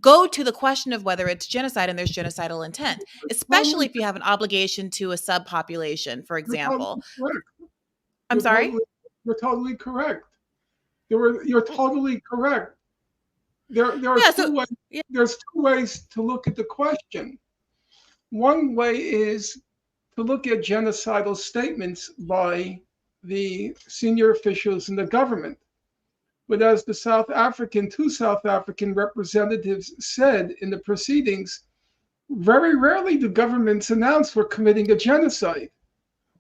go to the question of whether it's genocide and there's genocidal intent, especially if you have an obligation to a subpopulation, for example. I'm sorry? You're totally correct. You're totally correct. There are there's two ways to look at the question. One way is to look at genocidal statements by the senior officials in the government. But as the two South African representatives said in the proceedings, very rarely do governments announce we're committing a genocide.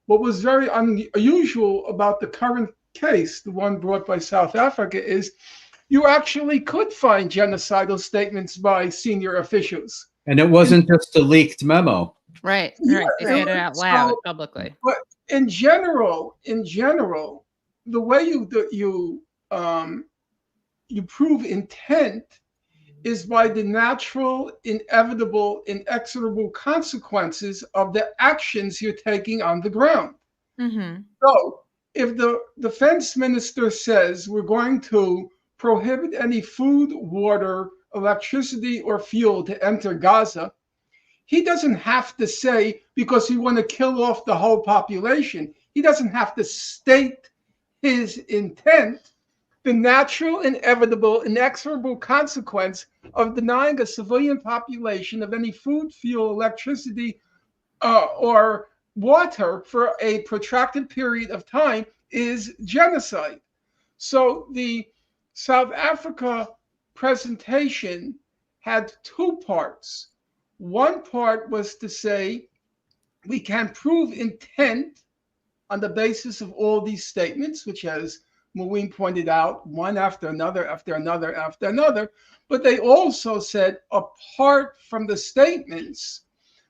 What was very unusual about the current case, the one brought by South Africa, is you actually could find genocidal statements by senior officials. And it wasn't just a leaked memo. Right. They said it out loud publicly. But in general, the way you prove intent is by the natural, inevitable, inexorable consequences of the actions you're taking on the ground. Mm-hmm. So if the defense minister says we're going to prohibit any food, water, electricity, or fuel to enter Gaza, he doesn't have to say because we want to kill off the whole population. He doesn't have to state his intent. The natural, inevitable, inexorable consequence of denying a civilian population of any food, fuel, electricity, or water for a protracted period of time is genocide. So the South Africa presentation had two parts. One part was to say we can prove intent on the basis of all these statements, which, as Mouin pointed out, one after another, after another, after another. But they also said, apart from the statements,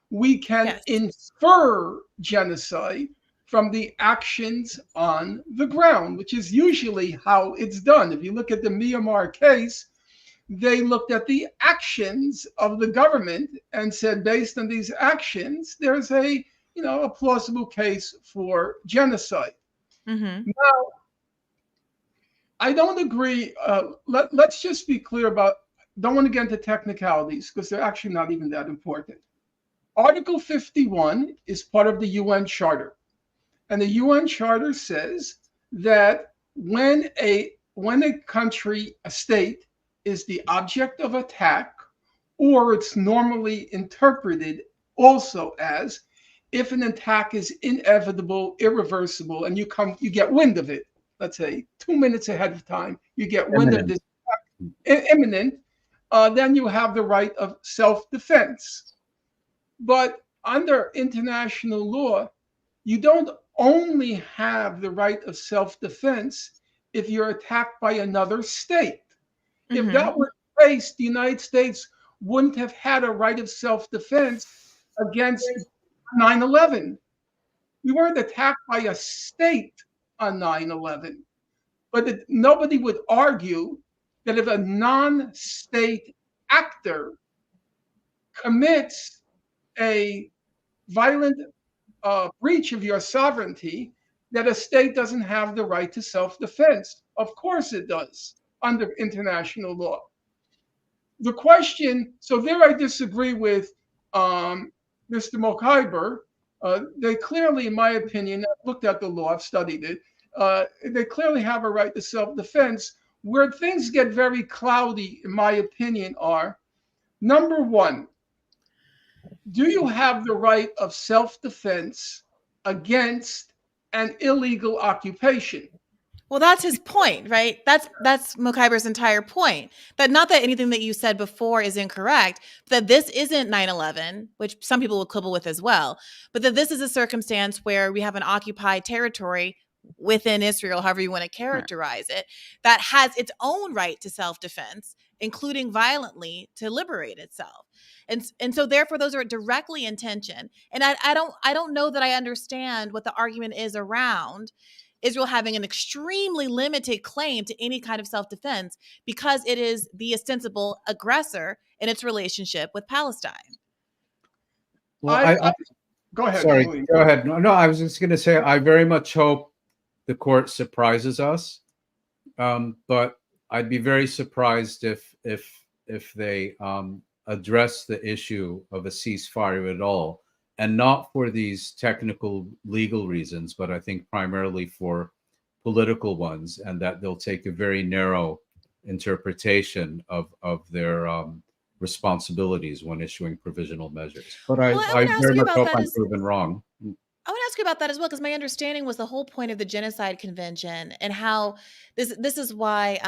we can infer genocide from the actions on the ground, which is usually how it's done. If you look at the Myanmar case, they looked at the actions of the government and said, based on these actions, there's a plausible case for genocide. Mm-hmm. Now, I don't agree. Let's just be clear about, don't want to get into technicalities because they're actually not even that important. Article 51 is part of the UN Charter. And the UN Charter says that when a country, a state, is the object of attack, or it's normally interpreted also as if an attack is inevitable, irreversible, and you get wind of it, let's say 2 minutes ahead of time, you get wind of this imminent, then you have the right of self-defense. But under international law, you don't only have the right of self-defense if you're attacked by another state. Mm-hmm. If that were the case, the United States wouldn't have had a right of self-defense against 9/11. We weren't attacked by a state on 9/11. But nobody would argue that if a non-state actor commits a violent breach of your sovereignty, that a state doesn't have the right to self-defense. Of course it does under international law. The question, so there I disagree with Mr. Mokhiber. They clearly, in my opinion, I've looked at the law, I've studied it, they clearly have a right to self-defense. Where things get very cloudy, in my opinion, are, number one, do you have the right of self-defense against an illegal occupation? Well, that's his point, right? That's Mokhiber's entire point. That not that anything that you said before is incorrect, that this isn't 9/11, which some people will quibble with as well, but that this is a circumstance where we have an occupied territory within Israel, however you want to characterize it, that has its own right to self-defense, including violently to liberate itself. And so therefore those are directly in tension. And I don't know that I understand what the argument is around Israel having an extremely limited claim to any kind of self-defense because it is the ostensible aggressor in its relationship with Palestine. Well, Go ahead. sorry, Mouin. go ahead. No, I was just going to say I very much hope the court surprises us, but I'd be very surprised if they address the issue of a ceasefire at all, and not for these technical legal reasons, but I think primarily for political ones, and that they'll take a very narrow interpretation of their responsibilities when issuing provisional measures. But Well, I very much hope I'm proven wrong. I want to ask you about that as well, because my understanding was the whole point of the Genocide Convention and how this is why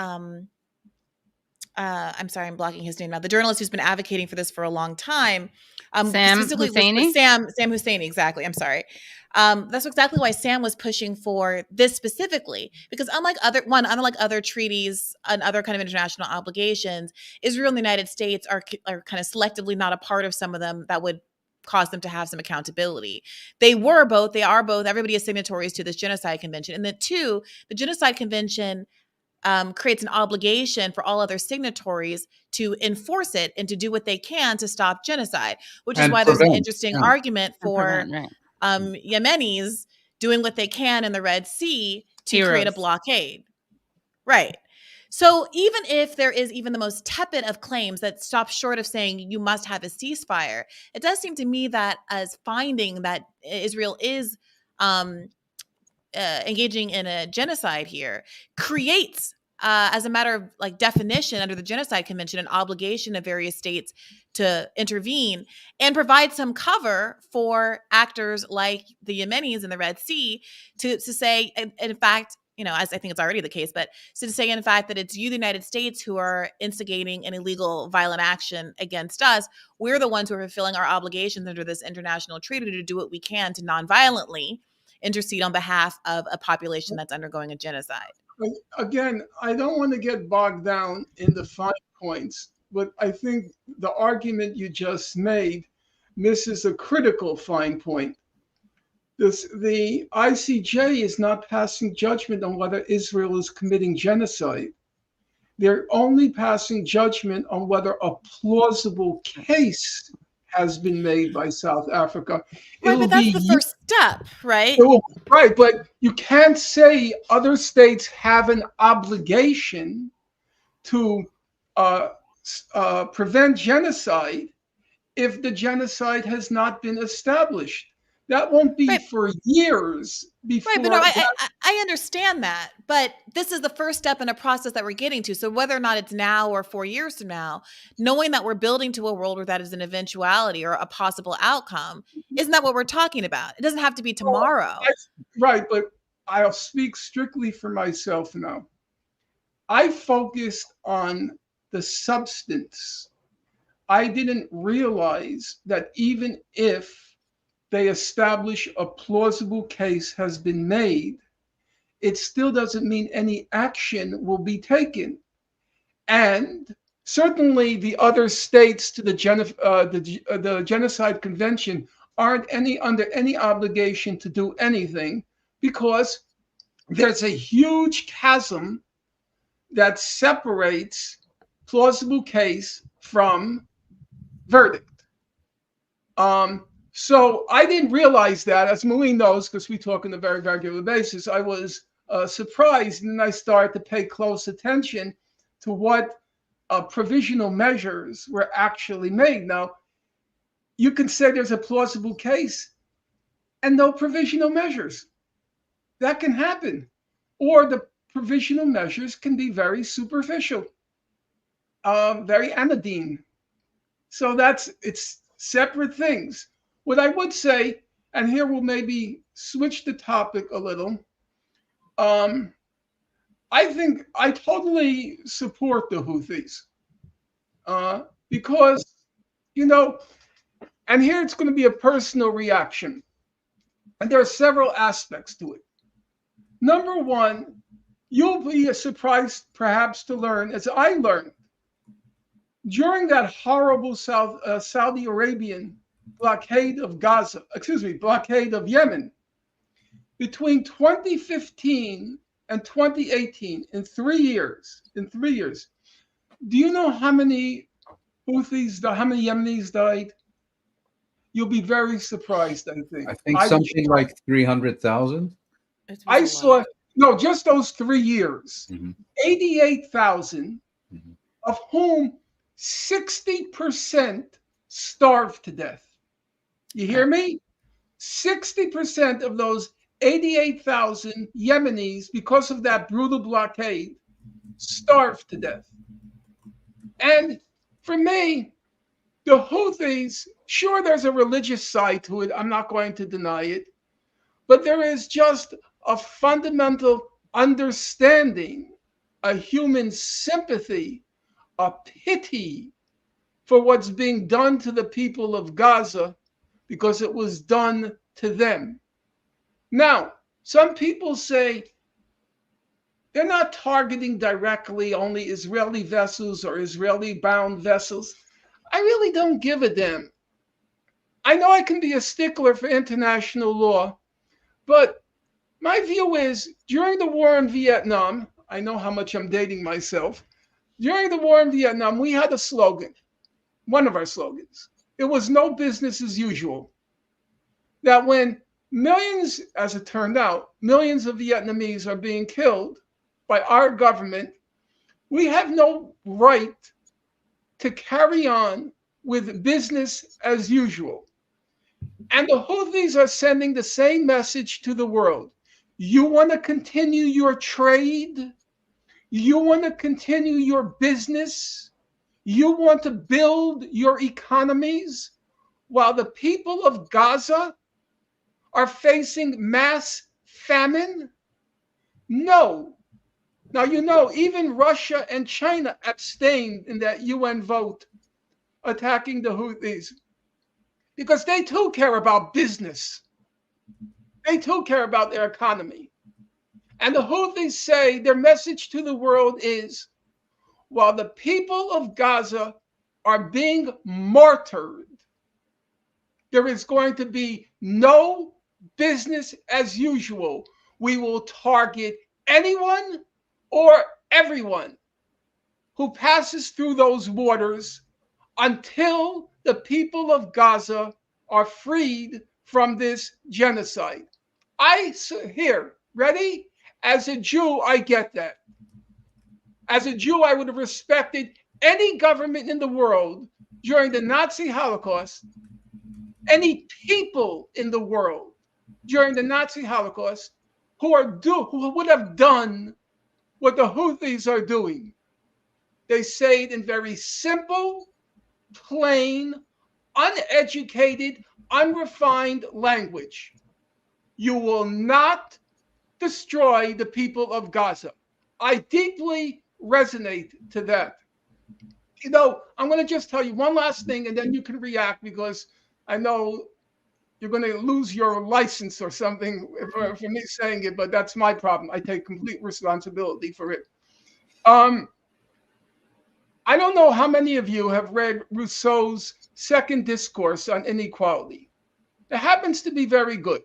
I'm sorry, I'm blocking his name now. The journalist who's been advocating for this for a long time, Sam specifically Husseini? Sam Husseini, exactly. I'm sorry. That's exactly why Sam was pushing for this specifically, because unlike other treaties and other kind of international obligations, Israel and the United States are kind of selectively not a part of some of them that would cause them to have some accountability. They are both, everybody is signatories to this Genocide Convention. And the Genocide Convention creates an obligation for all other signatories to enforce it and to do what they can to stop genocide, which is why there's an interesting argument for Yemenis doing what they can in the Red Sea to create a blockade. Right. So even if there is even the most tepid of claims that stop short of saying you must have a ceasefire, it does seem to me that as finding that Israel is engaging in a genocide here creates, as a matter of like definition under the Genocide Convention, an obligation of various states to intervene and provide some cover for actors like the Yemenis in the Red Sea to say, and in fact, as I think it's already the case, but to say in fact that it's you, the United States, who are instigating an illegal violent action against us. We're the ones who are fulfilling our obligations under this international treaty to do what we can to nonviolently intercede on behalf of a population that's undergoing a genocide. Again, I don't want to get bogged down in the fine points, but I think the argument you just made misses a critical fine point. The ICJ is not passing judgment on whether Israel is committing genocide. They're only passing judgment on whether a plausible case has been made by South Africa. Right, but that's the first step, right? Right, but you can't say other states have an obligation to prevent genocide if the genocide has not been established. That won't be for years before. Right, but no, I understand that. But this is the first step in a process that we're getting to. So whether or not it's now or 4 years from now, knowing that we're building to a world where that is an eventuality or a possible outcome, isn't that what we're talking about? It doesn't have to be tomorrow. Right, but I'll speak strictly for myself now. I focused on the substance. I didn't realize that even if they establish a plausible case has been made, it still doesn't mean any action will be taken. And certainly the other states to the Genocide Convention aren't under any obligation to do anything, because there's a huge chasm that separates plausible case from verdict. So I didn't realize that, as Mouin knows, because we talk on a very regular basis. I was surprised, and then I started to pay close attention to what provisional measures were actually made. Now, you can say there's a plausible case and no provisional measures. That can happen. Or the provisional measures can be very superficial, very anodyne. So it's separate things. What I would say, and here we'll maybe switch the topic a little, I think I totally support the Houthis because, and here it's going to be a personal reaction. And there are several aspects to it. Number one, you'll be surprised perhaps to learn, as I learned, during that horrible Saudi Arabian blockade of blockade of Yemen, Between 2015 and 2018, in 3 years, do you know how many how many Yemenis died? You'll be very surprised, I think. I think I was something like 300,000. It was I a saw, lot. no, just those 3 years, Mhm. 88,000, Mhm. of whom 60% starved to death. You hear me? 60% of those 88,000 Yemenis, because of that brutal blockade, starved to death. And for me, the Houthis, sure, there's a religious side to it. I'm not going to deny it. But there is just a fundamental understanding, a human sympathy, a pity for what's being done to the people of Gaza because it was done to them. Now, some people say they're not targeting directly only Israeli vessels or Israeli bound vessels. I really don't give a damn. I know I can be a stickler for international law, but my view is during the war in Vietnam, I know how much I'm dating myself. During the war in Vietnam, we had a slogan, one of our slogans. It was no business as usual. That when millions, as it turned out, millions of Vietnamese are being killed by our government, we have no right to carry on with business as usual. And the Houthis are sending the same message to the world. You want to continue your trade? You want to continue your business? You want to build your economies while the people of Gaza are facing mass famine? No. Now, you know, even Russia and China abstained in that UN vote attacking the Houthis because they too care about business. They too care about their economy. And the Houthis say their message to the world is while the people of Gaza are being martyred, there is going to be no business as usual. We will target anyone or everyone who passes through those waters until the people of Gaza are freed from this genocide. Here, ready? As a Jew, I get that. As a Jew, I would have respected any government in the world during the Nazi Holocaust, any people in the world during the Nazi Holocaust who would have done what the Houthis are doing. They say it in very simple, plain, uneducated, unrefined language. You will not destroy the people of Gaza. I deeply resonate to that. You know, I'm going to just tell you one last thing and then you can react because I know you're going to lose your license or something for me saying it, but that's my problem. I take complete responsibility for it. I don't know how many of you have read Rousseau's Second Discourse on Inequality. It happens to be very good.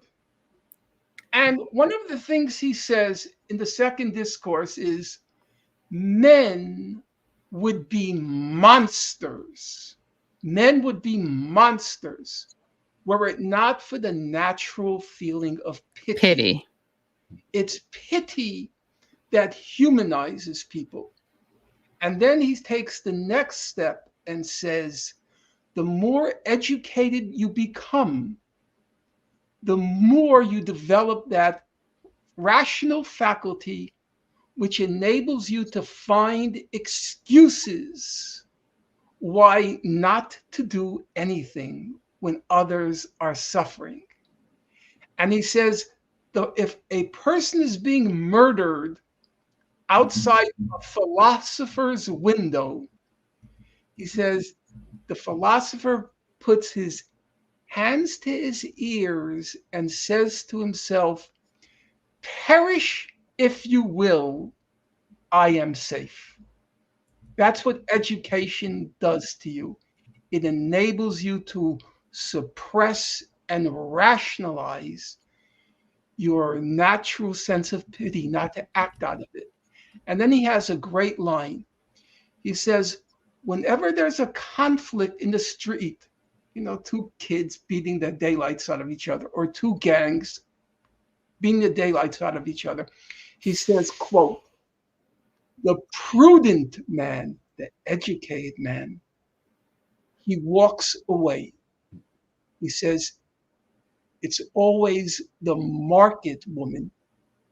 And one of the things he says in the Second Discourse is men would be monsters. Men would be monsters were it not for the natural feeling of pity. Pity. It's pity that humanizes people. And then he takes the next step and says, the more educated you become, the more you develop that rational faculty which enables you to find excuses why not to do anything when others are suffering. And he says, if a person is being murdered outside a philosopher's window, he says, the philosopher puts his hands to his ears and says to himself, perish if you will, I am safe. That's what education does to you. It enables you to suppress and rationalize your natural sense of pity, not to act out of it. And then he has a great line. He says, whenever there's a conflict in the street, two kids beating the daylights out of each other, or two gangs beating the daylights out of each other, he says, quote, the prudent man, the educated man, he walks away. He says, it's always the market woman,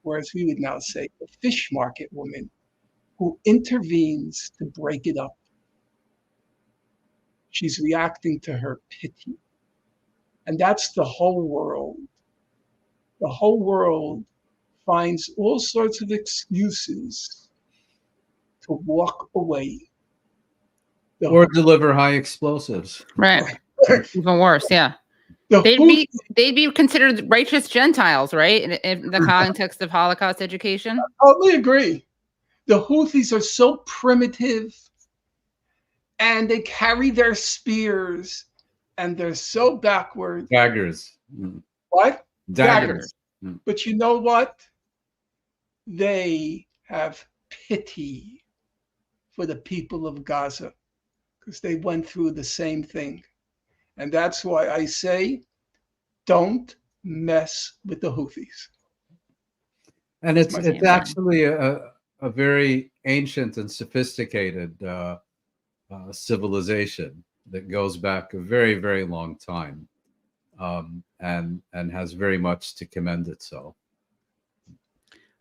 whereas we would now say the fish market woman, who intervenes to break it up. She's reacting to her pity. And that's the whole world. The whole world finds all sorts of excuses to walk away. Or deliver high explosives. Right. Even worse, yeah. They'd be considered righteous Gentiles, right? In the context of Holocaust education. I totally agree. The Houthis are so primitive, and they carry their spears, and they're so backward. Daggers. What? Daggers. But you know what? They have pity for the people of Gaza because they went through the same thing. And that's why I say, don't mess with the Houthis. And it's actually a very ancient and sophisticated civilization that goes back a very, very long time, and has very much to commend itself.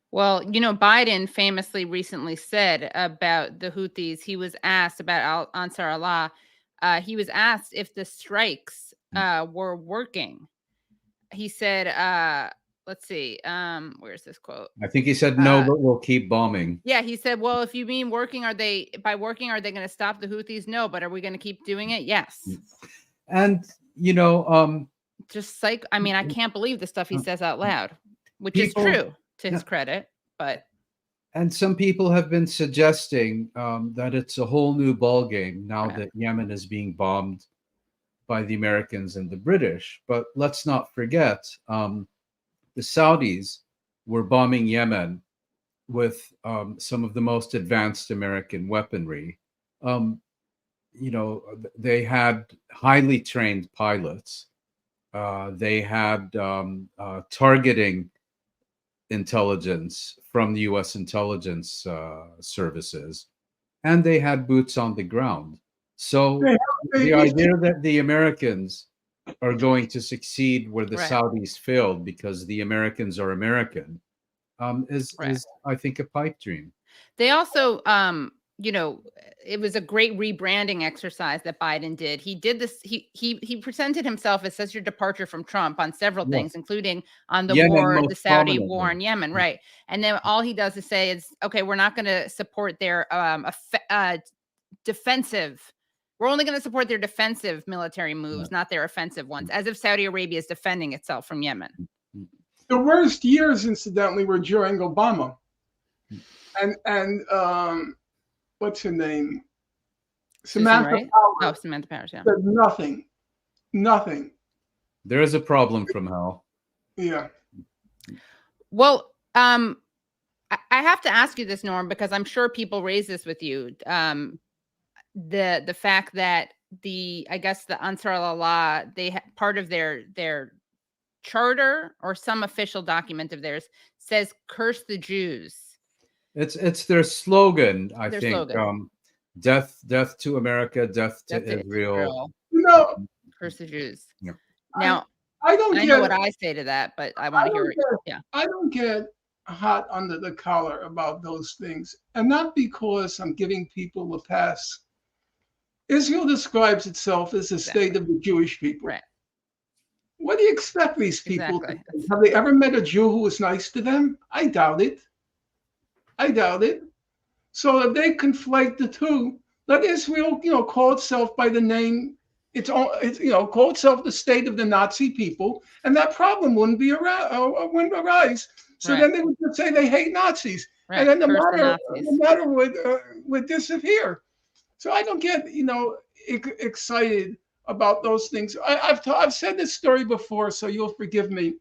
Well, Biden famously recently said about the Houthis, he was asked about Ansar Allah. He was asked if the strikes were working. He said, let's see, where's this quote? I think he said, no, but we'll keep bombing. Yeah, he said, well, if you mean working, are they going to stop the Houthis? No, but are we going to keep doing it? Yes. And, just I can't believe the stuff he says out loud, which is true to his credit, but. And some people have been suggesting that it's a whole new ballgame now that Yemen is being bombed by the Americans and the British. But let's not forget, the Saudis were bombing Yemen with some of the most advanced American weaponry. They had highly trained pilots. They had targeting intelligence from the U.S. intelligence services, and they had boots on the ground. So the idea that the Americans are going to succeed where the Saudis failed because the Americans are American is I think a pipe dream. They also it was a great rebranding exercise that Biden did. He did this. He presented himself as such a departure from Trump on several things, including on the the Saudi war in Yemen. Right. And then all he does is say is, okay, we're not going to support their defensive. We're only going to support their defensive military moves, not their offensive ones, as if Saudi Arabia is defending itself from Yemen. The worst years, incidentally, were during Obama. And what's her name? Samantha Powers. Oh, Samantha Powers, yeah. Said nothing. There is a problem from hell. Yeah. Well, I have to ask you this, Norm, because I'm sure people raise this with you. The fact that the Ansar Allah, part of their charter or some official document of theirs says "curse the Jews." It's their slogan, I think. Slogan. Death to America, death to Israel. Curse the Jews. Yeah. Now, I know what I say to that, but I want to hear it. Yeah. I don't get hot under the collar about those things, and not because I'm giving people a pass. Israel describes itself as the state of the Jewish people. Right. What do you expect these people to do? Have they ever met a Jew who was nice to them? I doubt it. So if they conflate the two, let Israel, call itself by the name. Call itself the state of the Nazi people, and that problem wouldn't arise. So then they would just say they hate Nazis, and then the matter would disappear. So I don't get excited about those things. I've said this story before, so you'll forgive me.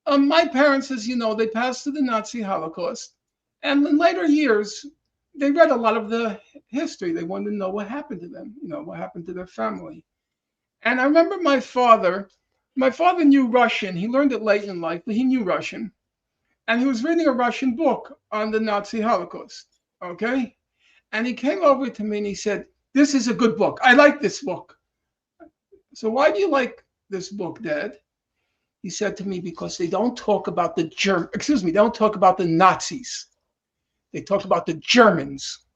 My parents, as you know, they passed through the Nazi Holocaust. And in later years, they read a lot of the history. They wanted to know what happened to them, what happened to their family. And I remember my father knew Russian. He learned it late in life, but he knew Russian. And he was reading a Russian book on the Nazi Holocaust, okay? And he came over to me and he said, "This is a good book. I like this book." So why do you like this book, Dad? He said to me, "Because they don't talk about they don't talk about the Nazis. They talk about the Germans."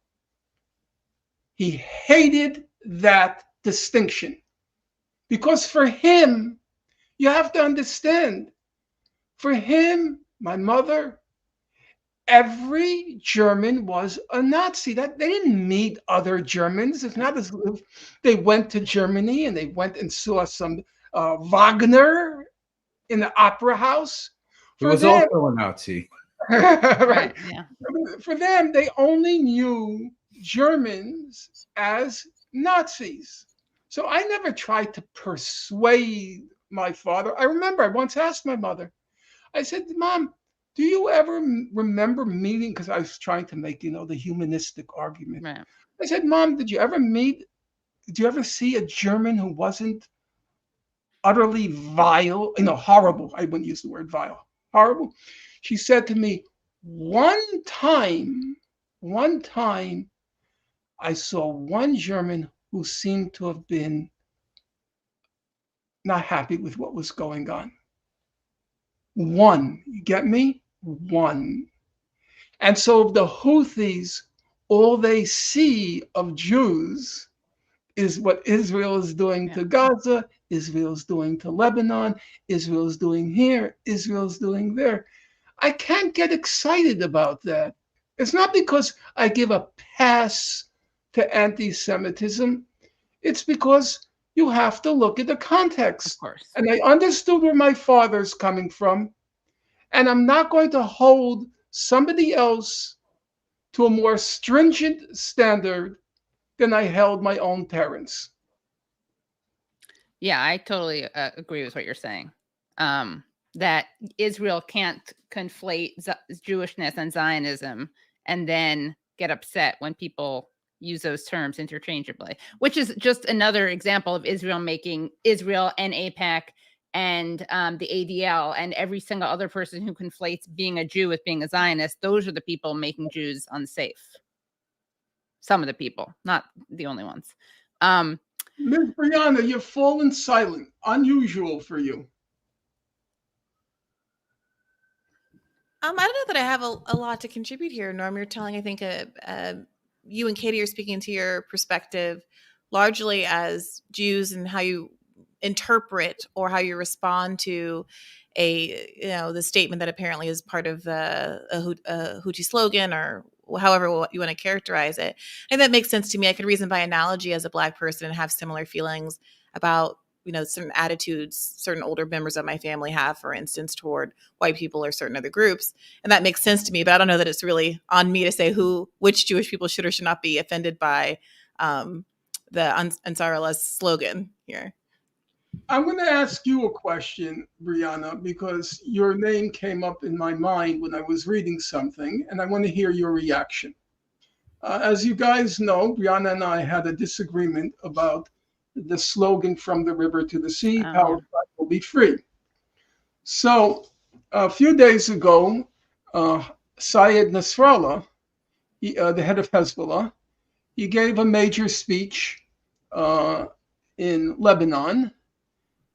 He hated that distinction. Because for him, you have to understand, for him, my mother, every German was a Nazi. That they didn't meet other Germans. It's not as if they went to Germany and they went and saw some Wagner in the opera house. He was also a Nazi. Right. Yeah. For them, they only knew Germans as Nazis. So I never tried to persuade my father. I remember I once asked my mother, I said, "Mom, do you ever remember meeting," because I was trying to make, the humanistic argument. Right. I said, "Mom, did you ever see a German who wasn't utterly vile, horrible?" I wouldn't use the word vile, horrible. She said to me, one time, I saw one German who seemed to have been not happy with what was going on. One, you get me? One. And so the Houthis, all they see of Jews is what Israel is doing to Gaza, Israel is doing to Lebanon, Israel is doing here, Israel is doing there. I can't get excited about that. It's not because I give a pass to anti-Semitism. It's because you have to look at the context. Of course. And I understood where my father's coming from. And I'm not going to hold somebody else to a more stringent standard than I held my own parents. Yeah, I totally agree with what you're saying. That Israel can't conflate Jewishness and Zionism and then get upset when people use those terms interchangeably, which is just another example of Israel making Israel and AIPAC and the ADL and every single other person who conflates being a Jew with being a Zionist. Those are the people making Jews unsafe. Some of the people, not the only ones. Ms. Briahna, you've fallen silent. Unusual for you. I don't know that I have a lot to contribute here, Norm. You're telling, I think, you and Katie are speaking to your perspective largely as Jews and how you interpret or how you respond to the statement that apparently is part of a Houthi slogan or however you want to characterize it. And that makes sense to me. I could reason by analogy as a Black person and have similar feelings about certain attitudes certain older members of my family have, for instance, toward white people or certain other groups. And that makes sense to me, but I don't know that it's really on me to say which Jewish people should or should not be offended by the Ansar Allah's slogan here. I'm going to ask you a question, Briahna, because your name came up in my mind when I was reading something, and I want to hear your reaction. As you guys know, Briahna and I had a disagreement about the slogan "From the river to the sea, Palestine will be free." So a few days ago, Syed Nasrallah, the head of Hezbollah, he gave a major speech in Lebanon,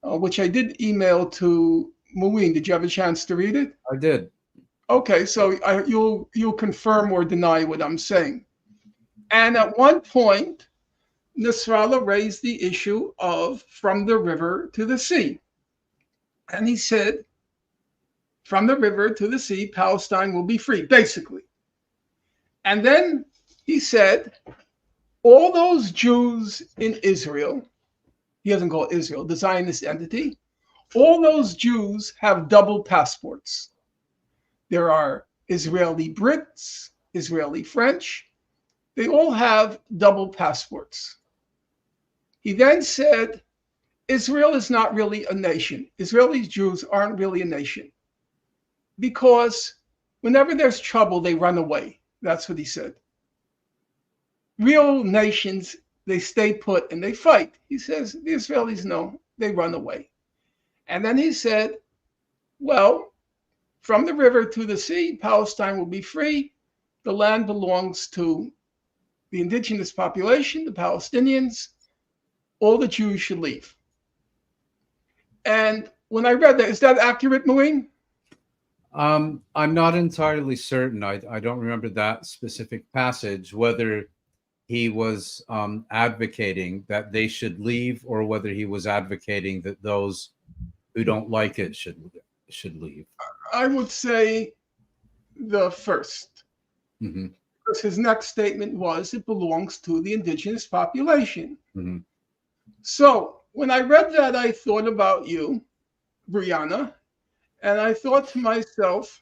which I did email to Mouin. Did you have a chance to read it? I did. Okay, so you'll confirm or deny what I'm saying. And at one point, Nasrallah raised the issue of from the river to the sea. And he said, from the river to the sea, Palestine will be free, basically. And then he said, all those Jews in Israel, he doesn't call it Israel, the Zionist entity, all those Jews have double passports. There are Israeli Brits, Israeli French. They all have double passports. He then said, Israel is not really a nation. Israeli Jews aren't really a nation. because whenever there's trouble, they run away. That's what he said. Real nations, they stay put and they fight. He says the Israelis, no, they run away. And then he said, well, from the river to the sea, Palestine will be free. The land belongs to the indigenous population, the Palestinians. All the Jews should leave. And when I read that, is that accurate, Mouin? I'm not entirely certain. I don't remember that specific passage, whether he was advocating that they should leave or whether he was advocating that those who don't like it should leave. I would say the first. Mm-hmm. Because his next statement was it belongs to the indigenous population. Mm-hmm. So when I read that, I thought about you, Briahna, and I thought to myself,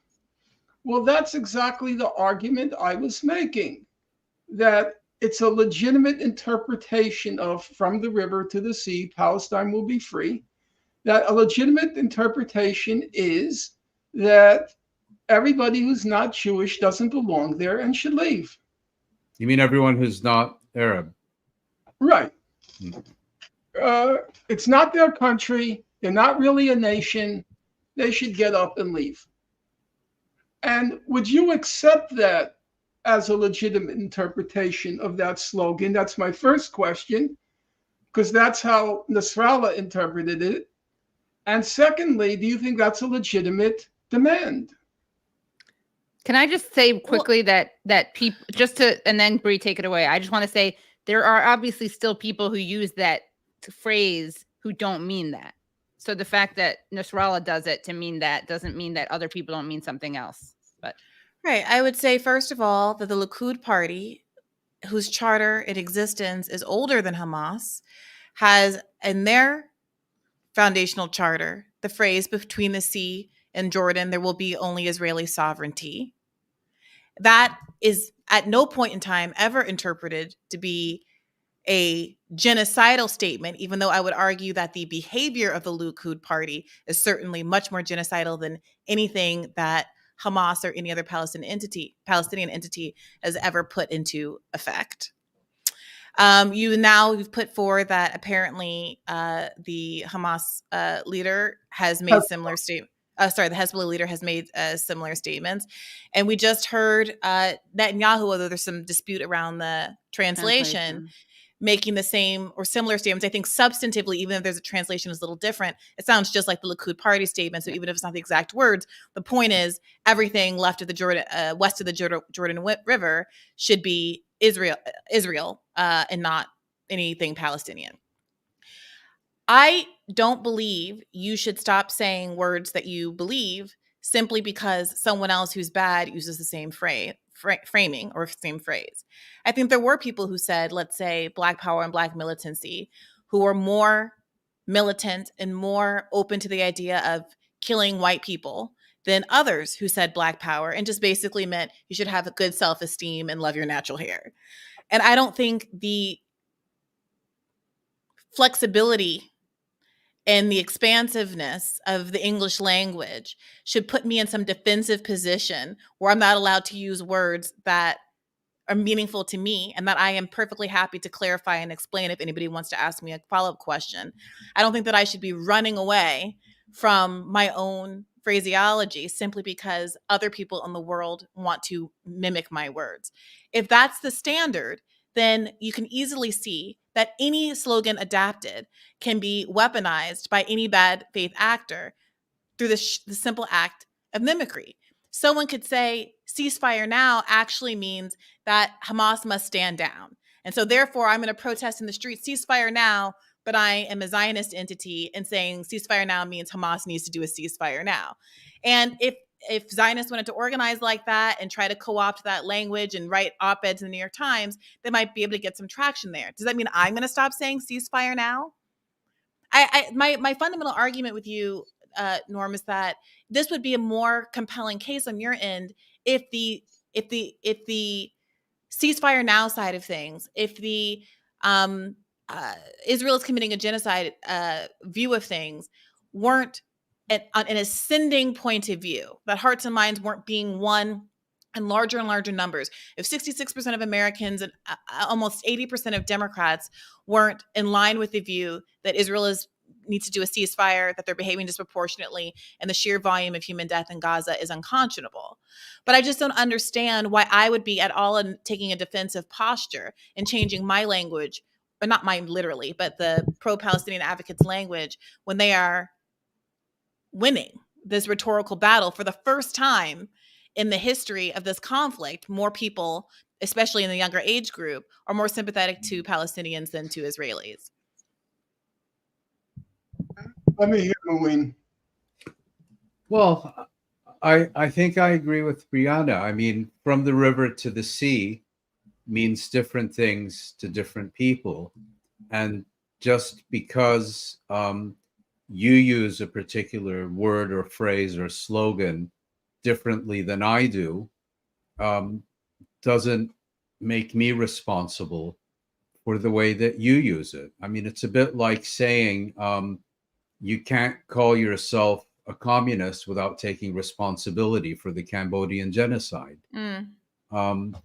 well, that's exactly the argument I was making, that it's a legitimate interpretation of from the river to the sea, Palestine will be free. That a legitimate interpretation is that everybody who's not Jewish doesn't belong there and should leave. You mean everyone who's not Arab? Right. Mm-hmm. It's not their country. They're not really a nation. They should get up and leave. And would you accept that as a legitimate interpretation of that slogan? That's my first question, because that's how Nasrallah interpreted it. And secondly, do you think that's a legitimate demand? Can I just say quickly that people and then Bree, take it away. I just want to say there are obviously still people who use that phrase who don't mean that. So the fact that Nasrallah does it to mean that doesn't mean that other people don't mean something else. But Right. I would say, first of all, that the Likud party, whose charter in existence is older than Hamas, has in their foundational charter the phrase between the sea and Jordan, there will be only Israeli sovereignty. That is at no point in time ever interpreted to be a genocidal statement, even though I would argue that the behavior of the Likud party is certainly much more genocidal than anything that Hamas or any other Palestinian entity has ever put into effect. You've put forward that apparently the Hamas leader has made similar statements. The Hezbollah leader has made similar statements. And we just heard Netanyahu, although there's some dispute around the translation, making the same or similar statements. I think substantively, even if there's a translation is a little different, it sounds just like the Likud party statement. So even if it's not the exact words, the point is everything left of the Jordan, west of the Jordan River should be Israel, and not anything Palestinian. I don't believe you should stop saying words that you believe simply because someone else who's bad uses the same framing or same phrase. I think there were people who said, let's say, Black power and Black militancy, who were more militant and more open to the idea of killing white people than others who said Black power and just basically meant you should have a good self-esteem and love your natural hair. And I don't think the flexibility and the expansiveness of the English language should put me in some defensive position where I'm not allowed to use words that are meaningful to me and that I am perfectly happy to clarify and explain if anybody wants to ask me a follow-up question. I don't think that I should be running away from my own phraseology simply because other people in the world want to mimic my words. If that's the standard, then you can easily see that any slogan adapted can be weaponized by any bad faith actor through the simple act of mimicry. Someone could say ceasefire now actually means that Hamas must stand down. And so therefore I'm going to protest in the street, ceasefire now, but I am a Zionist entity and saying ceasefire now means Hamas needs to do a ceasefire now. And if Zionists wanted to organize like that and try to co-opt that language and write op-eds in the New York Times, they might be able to get some traction there. Does that mean I'm going to stop saying ceasefire now? My fundamental argument with you, Norm, is that this would be a more compelling case on your end if the ceasefire now side of things, if the Israel is committing a genocide view of things weren't an ascending point of view, that hearts and minds weren't being won in larger and larger numbers. If 66% of Americans and almost 80% of Democrats weren't in line with the view that Israel needs to do a ceasefire, that they're behaving disproportionately, and the sheer volume of human death in Gaza is unconscionable. But I just don't understand why I would be at all taking a defensive posture and changing my language, or not mine literally, but the pro-Palestinian advocates' language, when they are winning this rhetorical battle for the first time in the history of this conflict. More people, especially in the younger age group, are more sympathetic to Palestinians than to Israelis. Let me hear Mouin. Well, I think I agree with Briahna. I mean, from the river to the sea means different things to different people. And just because you use a particular word or phrase or slogan differently than I do, doesn't make me responsible for the way that you use it. I mean, it's a bit like saying you can't call yourself a communist without taking responsibility for the Cambodian genocide.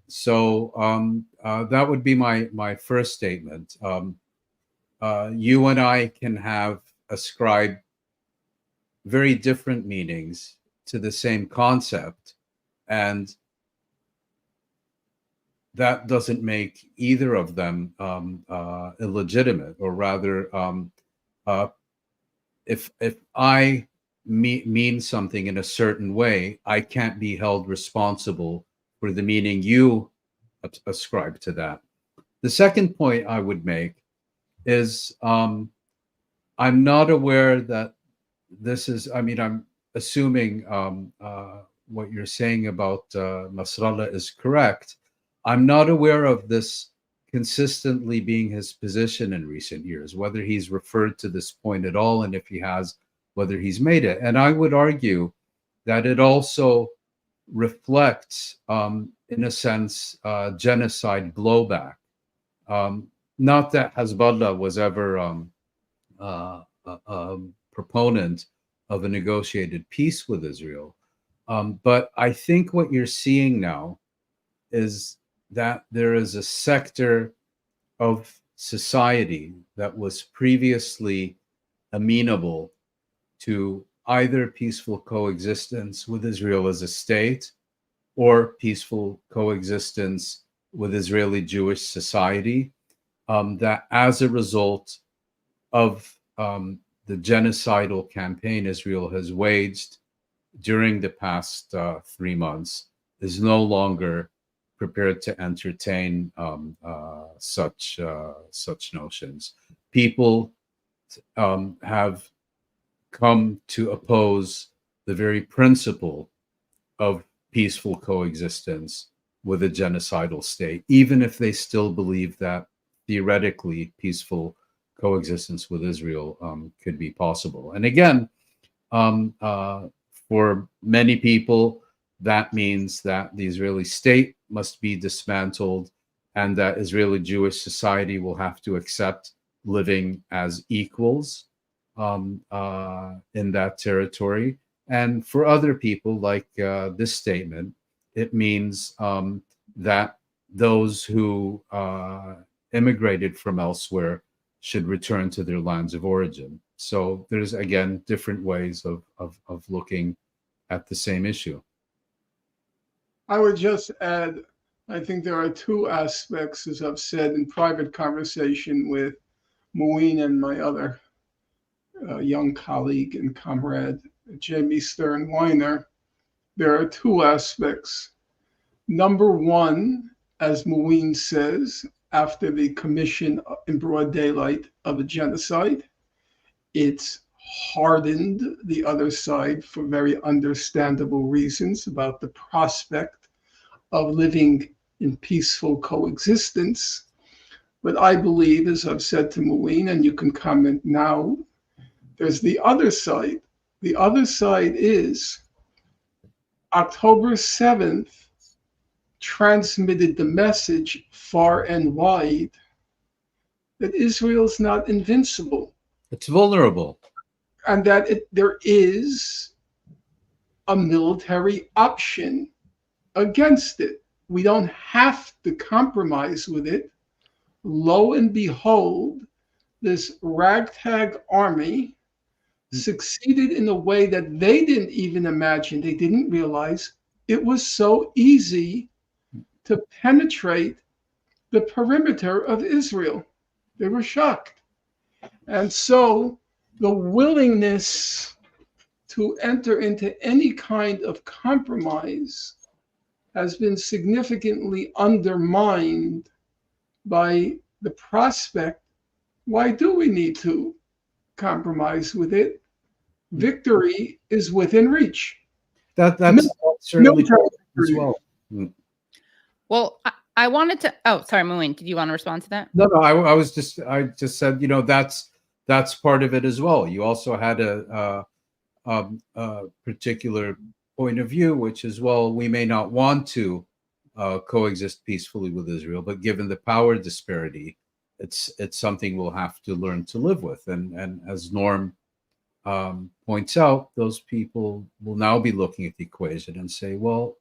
So that would be my first statement. You and I can have ascribed very different meanings to the same concept, and that doesn't make either of them illegitimate, or rather, if I mean something in a certain way, I can't be held responsible for the meaning you ascribe to that. The second point I would make is I'm not aware that this is, I mean, I'm assuming what you're saying about Nasrallah is correct. I'm not aware of this consistently being his position in recent years, whether he's referred to this point at all, and if he has, whether he's made it. And I would argue that it also reflects, in a sense, genocide blowback. Not that Hezbollah was ever a proponent of a negotiated peace with Israel. But I think what you're seeing now is that there is a sector of society that was previously amenable to either peaceful coexistence with Israel as a state or peaceful coexistence with Israeli Jewish society, that as a result of the genocidal campaign Israel has waged during the past 3 months, is no longer prepared to entertain such notions. People have come to oppose the very principle of peaceful coexistence with a genocidal state, even if they still believe that theoretically peaceful coexistence with Israel could be possible. And again, for many people, that means that the Israeli state must be dismantled and that Israeli Jewish society will have to accept living as equals in that territory. And for other people, like this statement, it means that those who immigrated from elsewhere should return to their lands of origin. So there's, again, different ways of looking at the same issue. I would just add, I think there are two aspects, as I've said in private conversation with Mouin and my other young colleague and comrade, Jamie Stern Weiner. There are two aspects. Number one, as Mouin says, after the commission in broad daylight of a genocide, it's hardened the other side for very understandable reasons about the prospect of living in peaceful coexistence. But I believe, as I've said to Mouin, and you can comment now, there's the other side. The other side is October 7th transmitted the message far and wide that Israel's not invincible. It's vulnerable. and that there is a military option against it. We don't have to compromise with it. Lo and behold, this ragtag army succeeded in a way that they didn't even imagine. They didn't realize it was so easy to penetrate the perimeter of Israel. They were shocked. And so the willingness to enter into any kind of compromise has been significantly undermined by the prospect, why do we need to compromise with it? Victory is within reach. That's certainly Military as victory. well. Mm. Well, I wanted to. Oh, sorry, Mouin. Did you want to respond to that? No, I just said, that's part of it as well. You also had a particular point of view, which is, well, we may not want to coexist peacefully with Israel, but given the power disparity, it's something we'll have to learn to live with. And as Norm points out, those people will now be looking at the equation and say, well,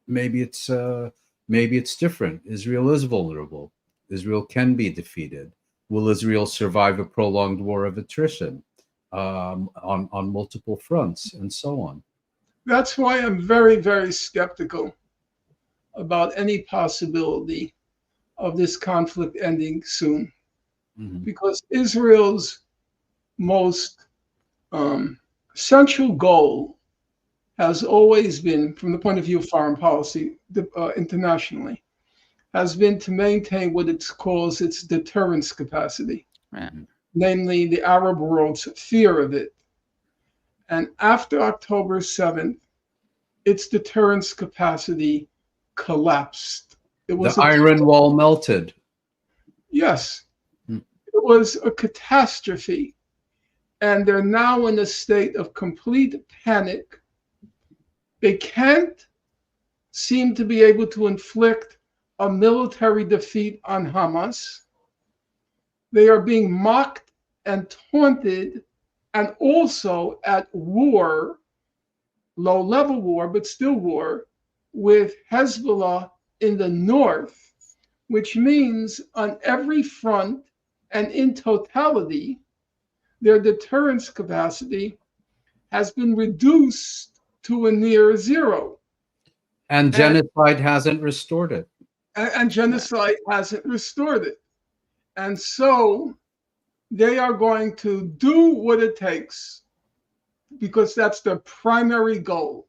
maybe it's different. Israel is vulnerable. Israel can be defeated. Will Israel survive a prolonged war of attrition on multiple fronts, and so on? That's why I'm very, very skeptical about any possibility of this conflict ending soon. Mm-hmm. Because Israel's most central goal has always been, from the point of view of foreign policy internationally, has been to maintain what it calls its deterrence capacity, Right. namely the Arab world's fear of it. And after October 7th, its deterrence capacity collapsed. It was The Iron Wall melted. Yes, it was a catastrophe. And they're now in a state of complete panic. They can't seem to be able to inflict a military defeat on Hamas. They are being mocked and taunted, and also at war, low-level war, but still war, with Hezbollah in the north, which means on every front and in totality, their deterrence capacity has been reduced to a near zero. And genocide hasn't restored it. And genocide hasn't restored it. And so they are going to do what it takes, because that's their primary goal,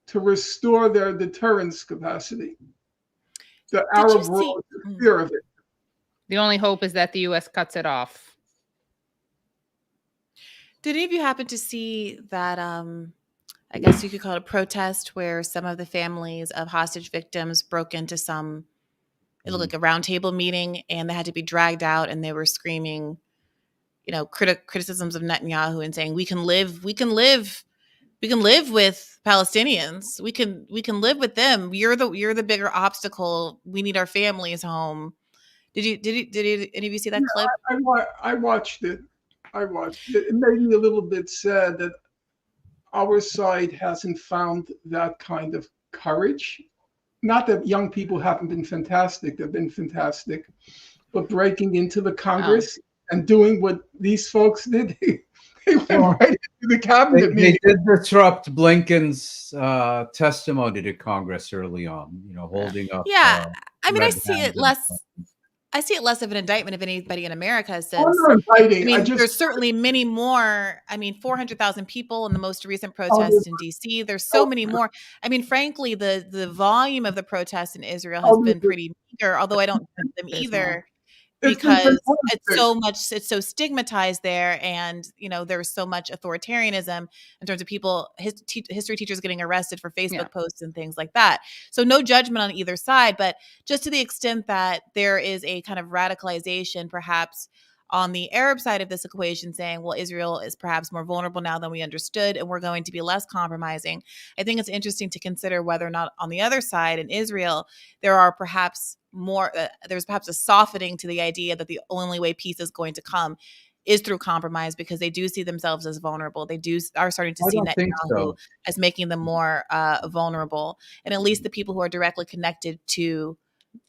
to restore their deterrence capacity. The Arab world is in fear of it. The only hope is that the U.S. cuts it off. Did any of you happen to see that, I guess you could call it a protest, where some of the families of hostage victims broke into some, it looked like a roundtable meeting, and they had to be dragged out, and they were screaming, criticisms of Netanyahu and saying, we can live with Palestinians. We can live with them. You're the bigger obstacle. We need our families home. Did any of you see that clip? I watched it. It made me a little bit sad that our side hasn't found that kind of courage. Not that young people haven't been fantastic, they've been fantastic, but breaking into the Congress and doing what these folks did, they went right into the cabinet meeting. They did disrupt Blinken's testimony to Congress early on, holding up. Yeah, I mean, I see red-handed it less of an indictment of anybody in America, since I'm not indicting. there's certainly many more. 400,000 people in the most recent protest in DC. There's so many more. Frankly, the volume of the protests in Israel has been pretty meager, although I don't judge them either, because it's so stigmatized there, and there's so much authoritarianism in terms of people, history teachers getting arrested for Facebook posts and things like that. So no judgment on either side, but just to the extent that there is a kind of radicalization perhaps on the Arab side of this equation, saying, well, Israel is perhaps more vulnerable now than we understood, and we're going to be less compromising. I think it's interesting to consider whether or not on the other side in Israel, there's perhaps a softening to the idea that the only way peace is going to come is through compromise, because they do see themselves as vulnerable. They are starting to I see don't think Netanyahu so. as making them more vulnerable. And at least the people who are directly connected to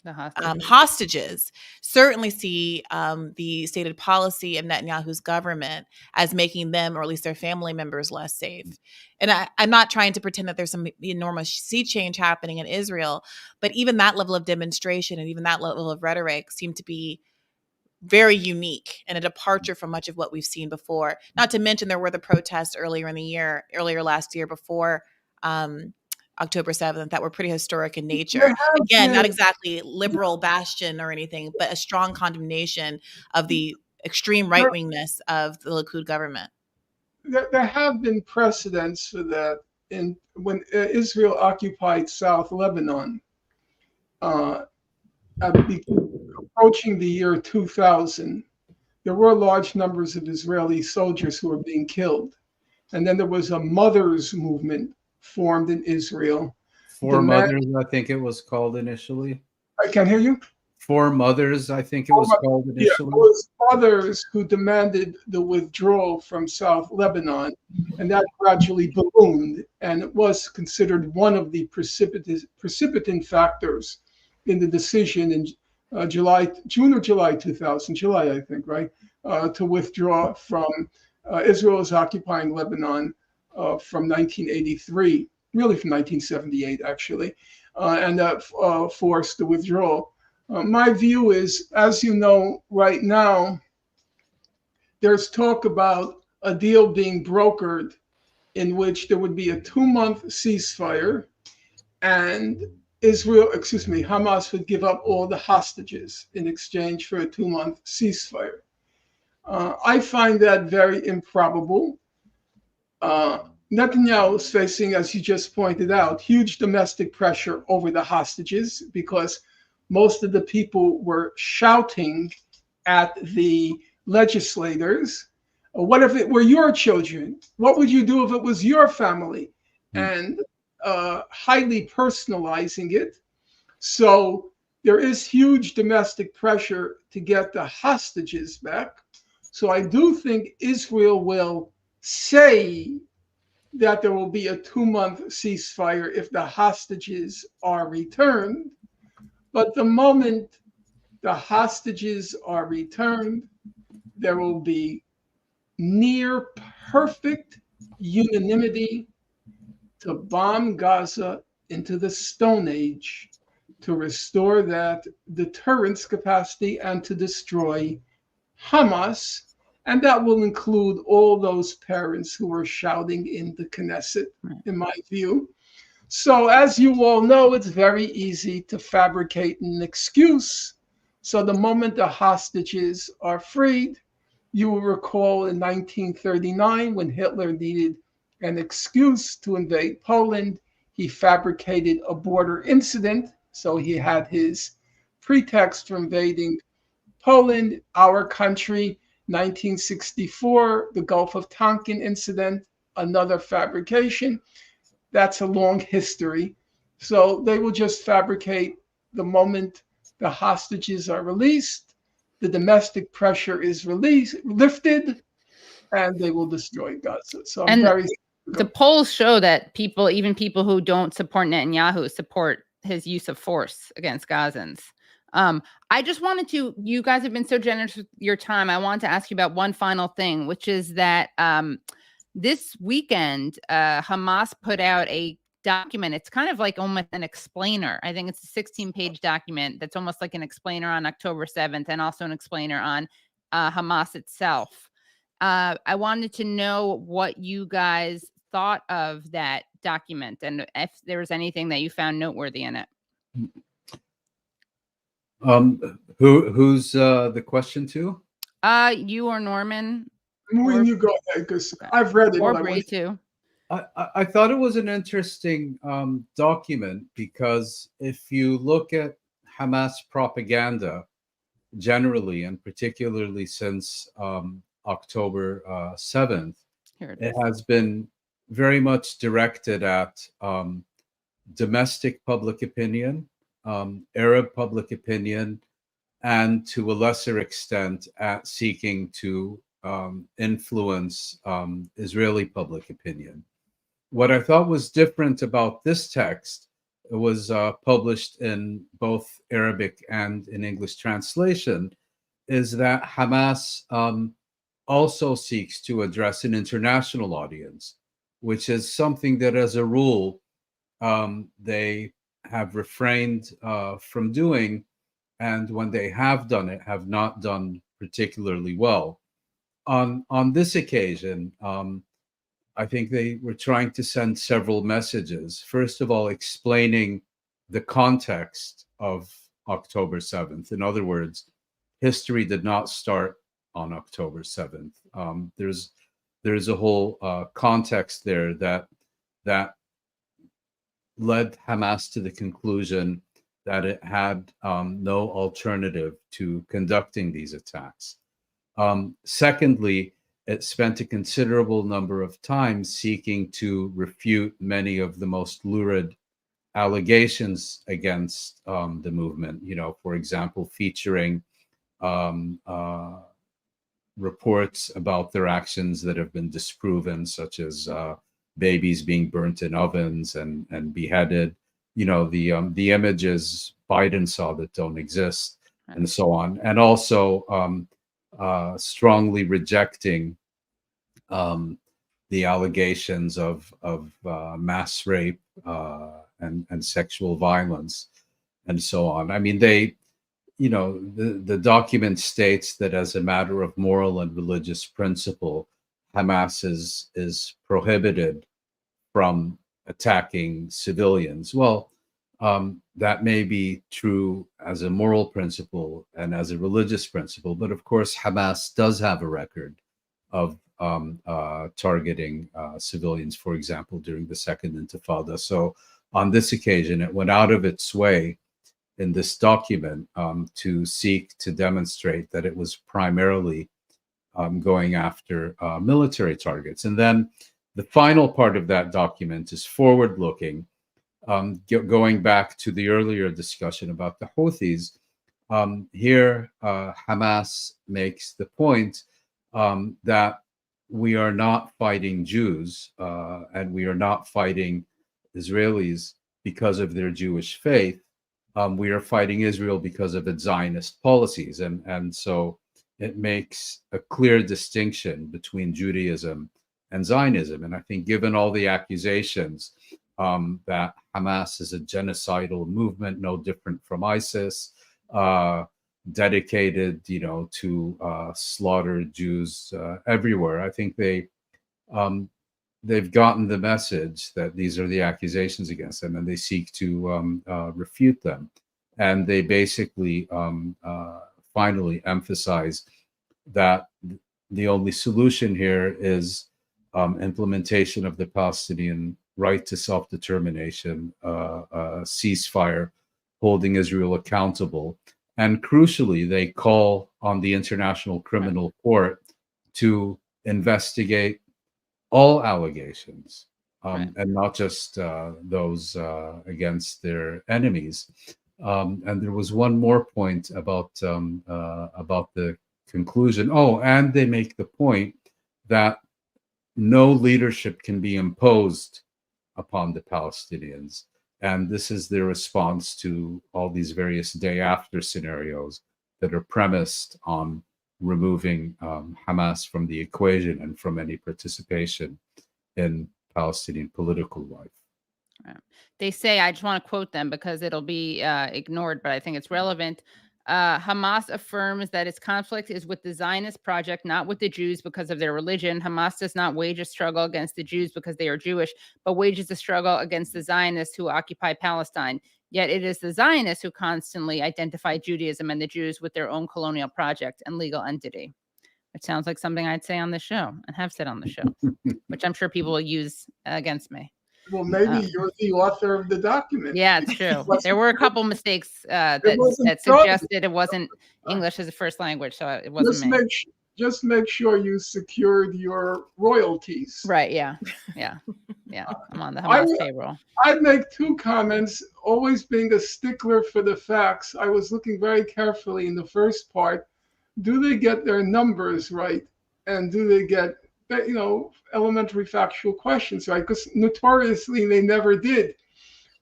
The hostages. hostages certainly see the stated policy of Netanyahu's government as making them, or at least their family members, less safe. And I'm not trying to pretend that there's some enormous sea change happening in Israel, but even that level of demonstration and even that level of rhetoric seem to be very unique and a departure from much of what we've seen before. Not to mention there were the protests earlier last year before October 7th that were pretty historic in nature. Again, not exactly liberal bastion or anything, but a strong condemnation of the extreme right-wingness of the Likud government. There have been precedents for that. When Israel occupied South Lebanon, approaching the year 2000, there were large numbers of Israeli soldiers who were being killed. And then there was a mothers movement formed in Israel. Four Mothers, I think it was called initially. I can't hear you. Four Mothers, I think it was called initially. Yeah, it was others who demanded the withdrawal from South Lebanon, and that gradually ballooned, and it was considered one of the precipitant factors in the decision in June or July 2000, July, I think, right, to withdraw from Israel is occupying Lebanon from 1983, really from 1978, actually, and that forced the withdrawal. My view is, as you know, right now, there's talk about a deal being brokered in which there would be a 2-month ceasefire, and Hamas would give up all the hostages in exchange for a 2-month ceasefire. I find that very improbable. Netanyahu is facing, as you just pointed out, huge domestic pressure over the hostages because most of the people were shouting at the legislators, what if it were your children? What would you do if it was your family? And highly personalizing it. So there is huge domestic pressure to get the hostages back. So I do think Israel will say that there will be a 2-month ceasefire if the hostages are returned. But the moment the hostages are returned, there will be near perfect unanimity to bomb Gaza into the Stone Age, to restore that deterrence capacity and to destroy Hamas. And that will include all those parents who were shouting in the Knesset, in my view. So as you all know, it's very easy to fabricate an excuse. So the moment the hostages are freed, you will recall in 1939, when Hitler needed an excuse to invade Poland, he fabricated a border incident. So he had his pretext for invading Poland, our country. 1964, the Gulf of Tonkin incident, another fabrication. That's a long history. So they will just fabricate the moment the hostages are released, the domestic pressure is lifted, and they will destroy Gaza. So the polls show that even people who don't support Netanyahu support his use of force against Gazans. I just wanted you guys have been so generous with your time. I wanted to ask you about one final thing, which is that this weekend, Hamas put out a document. It's kind of like almost an explainer. I think it's a 16-page document that's almost like an explainer on October 7th and also an explainer on Hamas itself. I wanted to know what you guys thought of that document and if there was anything that you found noteworthy in it. Who's the question to? You or Norman? When you go ahead, because I've read it. Or Bree too. I thought it was an interesting document because if you look at Hamas propaganda generally, and particularly since October 7th, it has been very much directed at domestic public opinion, Arab public opinion, and to a lesser extent at seeking to influence Israeli public opinion. What I thought was different about this text, it was published in both Arabic and in English translation, is that Hamas also seeks to address an international audience, which is something that, as a rule, they have refrained from doing, and when they have done it, have not done particularly well. On this occasion, I think they were trying to send several messages. First of all, explaining the context of October 7th. In other words, history did not start on October 7th. There's a whole context there that led Hamas to the conclusion that it had no alternative to conducting these attacks. Secondly, it spent a considerable number of time seeking to refute many of the most lurid allegations against the movement. You know, for example, featuring reports about their actions that have been disproven, such as babies being burnt in ovens and beheaded. You know, the images Biden saw that don't exist, and so on, and also strongly rejecting the allegations of mass rape and sexual violence, and so on. I mean, the document states that as a matter of moral and religious principle, Hamas is prohibited from attacking civilians. Well, that may be true as a moral principle and as a religious principle, but of course, Hamas does have a record of targeting civilians, for example, during the Second Intifada. So on this occasion, it went out of its way in this document to seek to demonstrate that it was primarily going after military targets. And then the final part of that document is forward-looking, going back to the earlier discussion about the Houthis. Here, Hamas makes the point that we are not fighting Jews and we are not fighting Israelis because of their Jewish faith. We are fighting Israel because of its Zionist policies. And so it makes a clear distinction between Judaism and Zionism. And I think given all the accusations that Hamas is a genocidal movement, no different from ISIS, dedicated, to slaughter Jews everywhere, I think they've gotten the message that these are the accusations against them, and they seek to refute them. And they basically finally emphasize that the only solution here is implementation of the Palestinian right to self-determination, ceasefire, holding Israel accountable. And crucially, they call on the International Criminal Court to investigate all allegations, and not just those against their enemies. And there was one more point about the conclusion. Oh, and they make the point that no leadership can be imposed upon the Palestinians. And this is their response to all these various day after scenarios that are premised on removing Hamas from the equation and from any participation in Palestinian political life. They say, I just want to quote them because it'll be ignored, but I think it's relevant. Hamas affirms that its conflict is with the Zionist project, not with the Jews because of their religion. Hamas does not wage a struggle against the Jews because they are Jewish, but wages a struggle against the Zionists who occupy Palestine. Yet it is the Zionists who constantly identify Judaism and the Jews with their own colonial project and legal entity. It sounds like something I'd say on the show and have said on the show, which I'm sure people will use against me. Well, maybe you're the author of the document. Yeah, it's true. There were a couple mistakes that suggested it wasn't English as a first language, so it wasn't me. Just make sure you secured your royalties. Right, yeah. I'm on the Hamas payroll. I'd make two comments, always being a stickler for the facts. I was looking very carefully in the first part. Do they get their numbers right? And do they get, elementary factual questions right? Because notoriously they never did.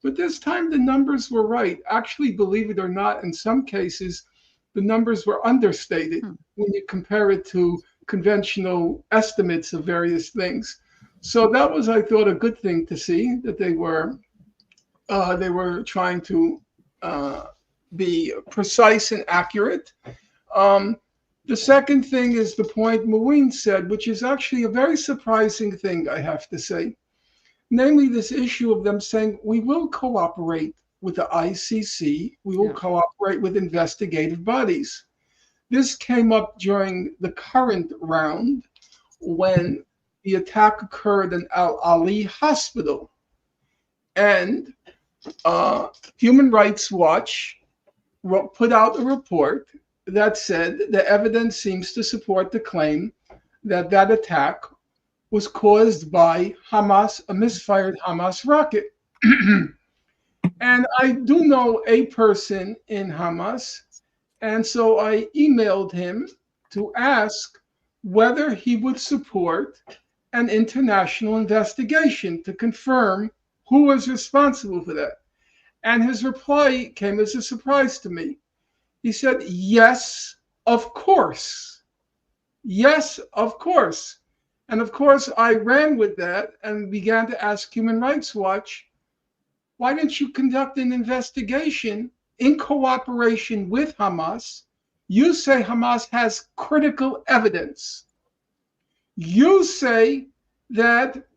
But this time the numbers were right. Actually, believe it or not, in some cases, the numbers were understated when you compare it to conventional estimates of various things. So that was, I thought, a good thing to see, that they were trying to be precise and accurate. The second thing is the point Mouin said, which is actually a very surprising thing, I have to say. Namely, this issue of them saying, we will cooperate with the ICC, we will cooperate with investigative bodies. This came up during the current round when the attack occurred in Al Ali Hospital. And Human Rights Watch put out a report that said the evidence seems to support the claim that that attack was caused by Hamas, a misfired Hamas rocket. And I do know a person in Hamas, and so I emailed him to ask whether he would support an international investigation to confirm who was responsible for that. And his reply came as a surprise to me. He said, yes, of course. Yes, of course. And of course, I ran with that and began to ask Human Rights Watch, why didn't you conduct an investigation in cooperation with Hamas? You say Hamas has critical evidence. You say that,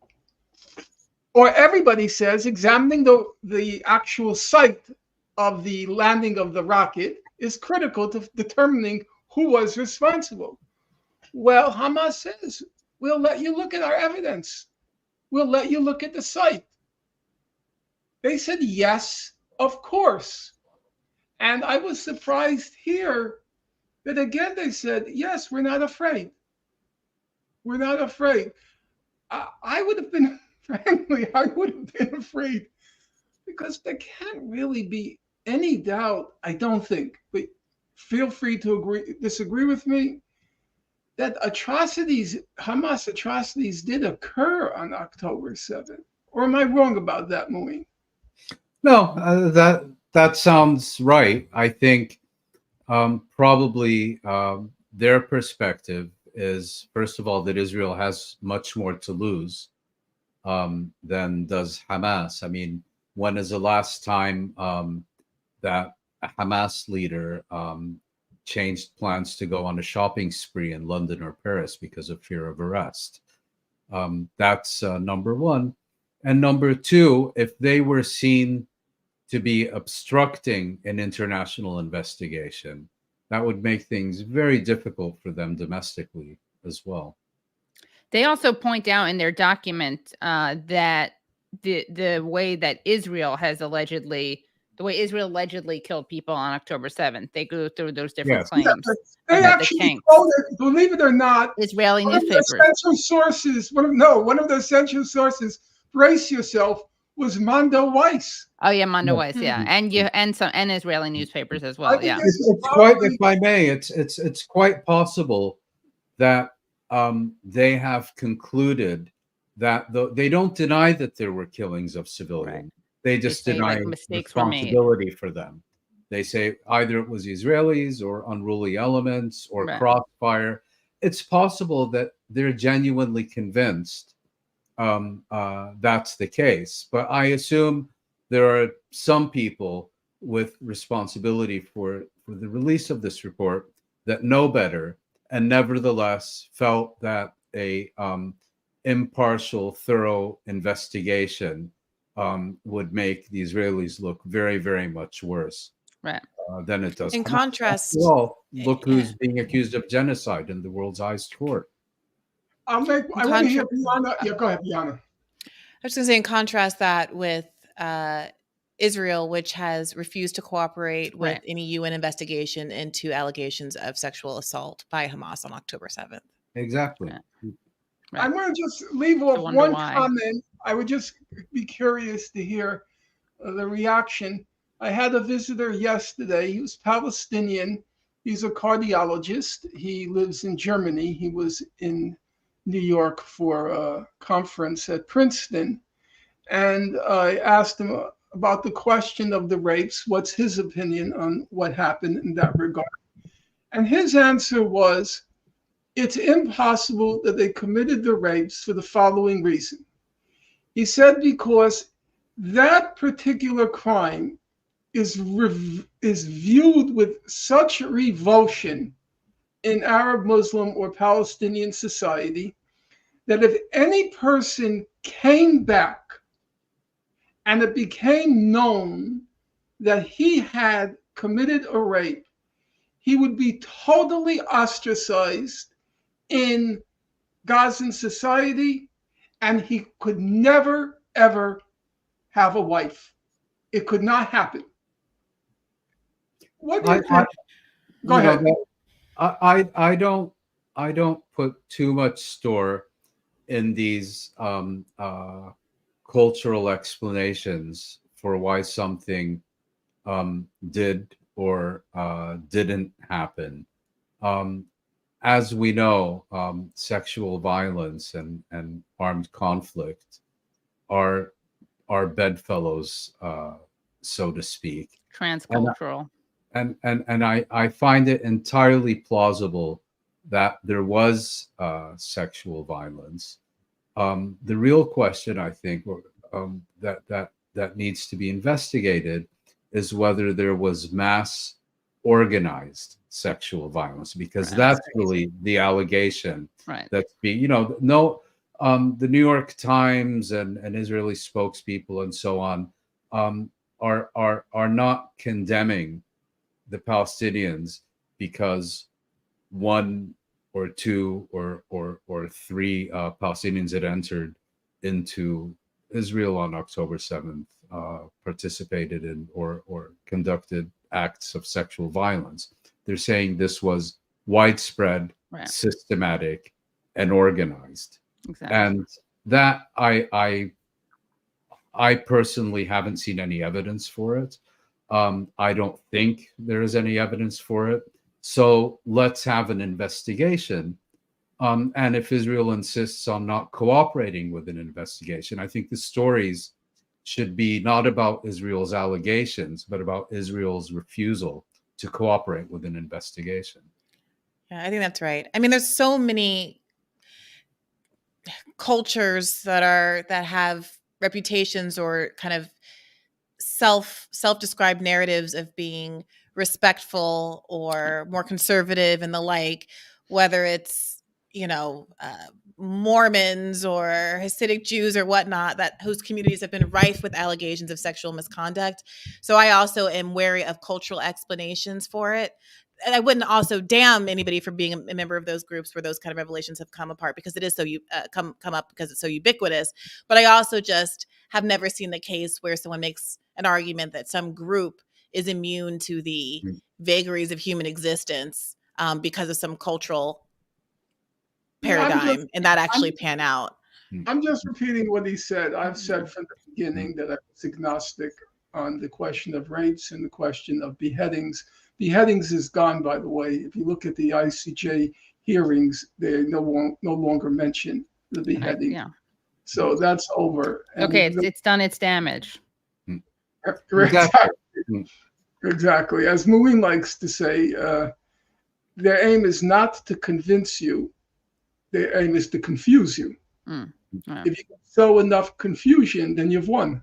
or everybody says, examining the actual site of the landing of the rocket is critical to determining who was responsible. Well, Hamas says, we'll let you look at our evidence. We'll let you look at the site. They said, yes, of course. And I was surprised here that again they said, yes, we're not afraid. We're not afraid. I would have been, frankly, I would have been afraid, because there can't really be any doubt, I don't think, but feel free to disagree with me, that atrocities, Hamas atrocities, did occur on October 7th. Or am I wrong about that, Mouin? No, that sounds right. I think probably their perspective is, first of all, that Israel has much more to lose than does Hamas. I mean, when is the last time that a Hamas leader changed plans to go on a shopping spree in London or Paris because of fear of arrest? That's number one. And number two, if they were seen to be obstructing an international investigation, that would make things very difficult for them domestically as well. They also point out in their document that the way that Israel allegedly killed people on October 7th. They go through those different claims. Yeah, they actually quoted, believe it or not, Israeli newspapers. One of the essential sources, brace yourself, was Mondo Weiss. Oh yeah, Mondo Weiss, yeah, and Israeli newspapers as well. Yeah, it's quite, if I may, it's quite possible that they have concluded that they don't deny that there were killings of civilians. Right. They just deny responsibility for them. They say either it was Israelis or unruly elements or crossfire. It's possible that they're genuinely convinced that's the case. But I assume there are some people with responsibility for the release of this report that know better and nevertheless felt that a impartial, thorough investigation would make the Israelis look very, very much worse than it does. In contrast, well, look who's being accused of genocide in the world's highest court. I want to hear Briahna. Yeah, go ahead, Briahna. I was going to say, in contrast that with Israel, which has refused to cooperate with any UN investigation into allegations of sexual assault by Hamas on October 7th. Exactly. I want to just leave off one comment. I would just be curious to hear the reaction. I had a visitor yesterday. He was Palestinian, He's a cardiologist. He lives in Germany. He was in New York for a conference at Princeton. And I asked him about the question of the rapes. What's his opinion on what happened in that regard? And his answer was, it's impossible that they committed the rapes for the following reason. He said because that particular crime is viewed with such revulsion in Arab, Muslim, or Palestinian society that if any person came back and it became known that he had committed a rape, he would be totally ostracized in Gazan society, and he could never, ever have a wife. It could not happen. What do you think? Go ahead. I don't put too much store in these cultural explanations for why something did or didn't happen. As we know, sexual violence and armed conflict are bedfellows, so to speak. Transcultural. And I find it entirely plausible that there was sexual violence. The real question, I think, that needs to be investigated is whether there was mass organized sexual violence, because that's really the allegation. Right. That's the New York Times and Israeli spokespeople and so on are not condemning the Palestinians because one or two or three Palestinians had entered into Israel on October 7th, participated in or conducted acts of sexual violence. They're saying this was widespread, systematic, and organized. Exactly. And that I personally haven't seen any evidence for it. I don't think there is any evidence for it. So let's have an investigation. And if Israel insists on not cooperating with an investigation, I think the stories should be not about Israel's allegations, but about Israel's refusal to cooperate with an investigation. Yeah, I think that's right. I mean, there's so many cultures that have reputations or kind of self-described narratives of being respectful or more conservative and the like, whether it's Mormons or Hasidic Jews or whatnot, whose communities have been rife with allegations of sexual misconduct. So I also am wary of cultural explanations for it. And I wouldn't also damn anybody for being a member of those groups where those kind of revelations have come apart, because it is so come up because it's so ubiquitous. But I also just have never seen the case where someone makes an argument that some group is immune to the vagaries of human existence because of some cultural paradigm, and that actually pan out. I'm just repeating what he said. I've said from the beginning that I was agnostic on the question of rapes and the question of beheadings. Beheadings is gone, by the way. If you look at the ICJ hearings, they no longer mention the beheading. Yeah. So that's over. And okay, it's done its damage. Exactly. As Mouin likes to say, their aim is not to convince you. Their aim is to confuse you. Yeah. If you sow enough confusion, then you've won.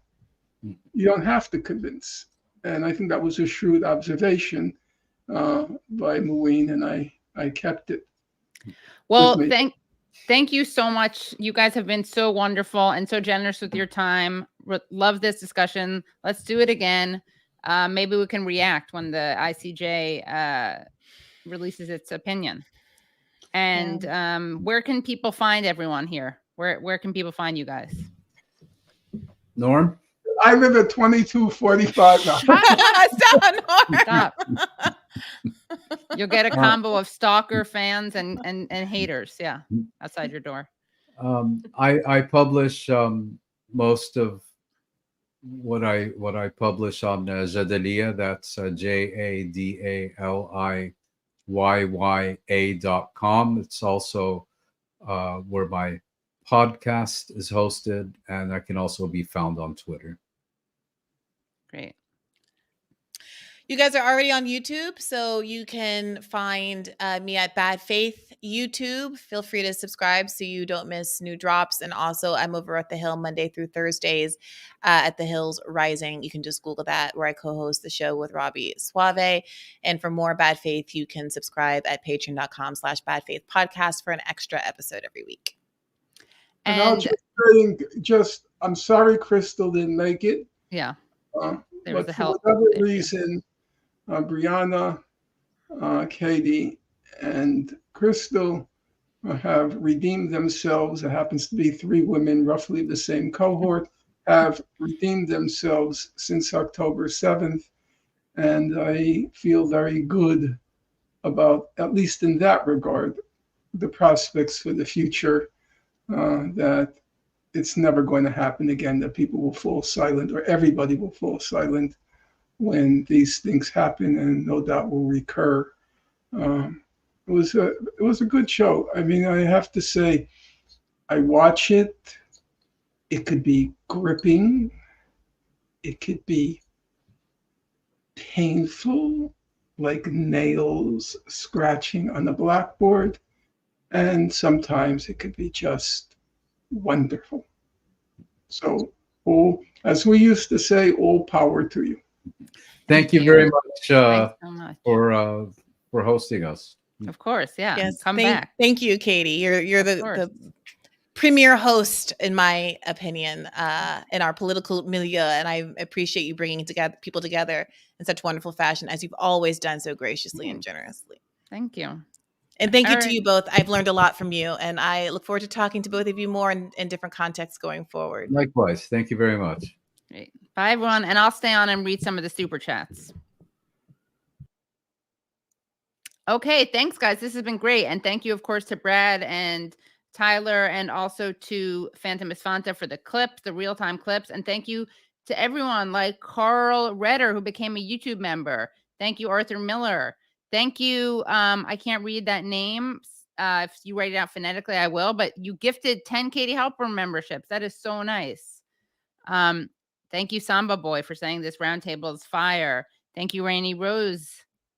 You don't have to convince. And I think that was a shrewd observation by Mouin, and I kept it. Well, thank you so much. You guys have been so wonderful and so generous with your time. Love this discussion. Let's do it again. Maybe we can react when the ICJ releases its opinion. And where can people find everyone here? Where can people find you guys? Norm? I live at 2245 now. Stop. You'll get a combo of stalker fans and haters, outside your door. I publish most of what I publish on Jadaliya. That's JADALIYA. yyA.com. It's also where my podcast is hosted, and I can also be found on Twitter. Great. You guys are already on YouTube, so you can find me at Bad Faith YouTube. Feel free to subscribe so you don't miss new drops. And also, I'm over at The Hill Monday through Thursdays at The Hills Rising. You can just Google that, where I co-host the show with Robbie Suave. And for more Bad Faith, you can subscribe at patreon.com/badfaithpodcast for an extra episode every week. And I'll I'm sorry Crystal didn't make it. Yeah. There But was a for help whatever issue. reason, Briahna, Katie, and Crystal have redeemed themselves. It happens to be 3 women, roughly the same cohort, have redeemed themselves since October 7th. And I feel very good about, at least in that regard, the prospects for the future, that it's never going to happen again, that people will fall silent, or everybody will fall silent when these things happen, and no doubt will recur. It was a good show. I mean, I have to say, I watch it. It could be gripping. It could be painful, like nails scratching on a blackboard. And sometimes it could be just wonderful. So, as we used to say, all power to you. Thank you very much, Thanks so much. for hosting us. Of course, yeah. Yes, Come back. Thank you, Katie. You're the premier host, in my opinion, in our political milieu, and I appreciate you bringing people together in such wonderful fashion, as you've always done so graciously and generously. Thank you. And thank you to you both. I've learned a lot from you, and I look forward to talking to both of you more in different contexts going forward. Likewise. Thank you very much. Great. Bye, everyone. And I'll stay on and read some of the super chats. Okay, thanks, guys. This has been great. And thank you, of course, to Brad and Tyler, and also to Phantom Esfanta for the clips, the real-time clips. And thank you to everyone like Carl Redder, who became a YouTube member. Thank you, Arthur Miller. Thank you. I can't read that name. If you write it out phonetically, I will. But you gifted 10 Katie Halper memberships. That is so nice. Thank you, Samba Boy, for saying this roundtable is fire. Thank you, Rainy Rose,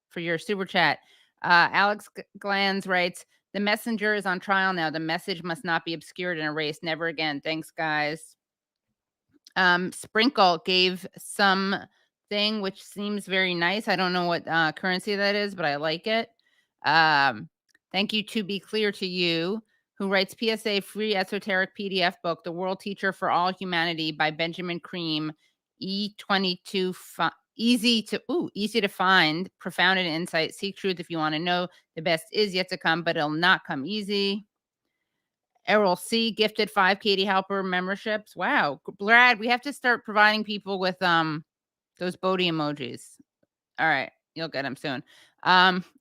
for your super chat. Alex Glanz writes, the messenger is on trial now. The message must not be obscured and erased. Never again. Thanks, guys. Sprinkle gave something which seems very nice. I don't know what currency that is, but I like it. Thank you, To Be Clear to You, who writes PSA free esoteric PDF book, The World Teacher for All Humanity by Benjamin Cream, E22 easy to find, profound in insight. Seek truth if you want to know. The best is yet to come, but it'll not come easy. Errol C gifted 5 Katie Halper memberships. Wow. Brad, we have to start providing people with those Bodhi emojis. All right. You'll get them soon.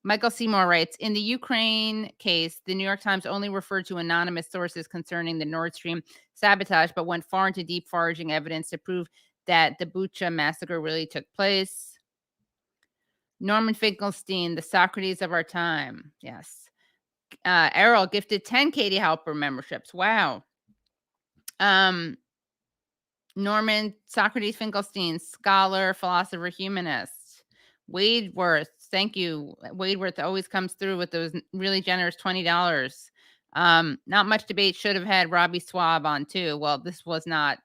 Michael Seymour writes, in the Ukraine case, the New York Times only referred to anonymous sources concerning the Nord Stream sabotage, but went far into deep foraging evidence to prove that the Bucha massacre really took place. Norman Finkelstein, the Socrates of our time. Yes. Errol gifted 10 Katie Halper memberships. Wow. Norman Socrates Finkelstein, scholar, philosopher, humanist. Wade Worth, thank you. Wade Worth always comes through with those really generous $20. Not much debate. Should have had Robbie Swab on too. Well, this was not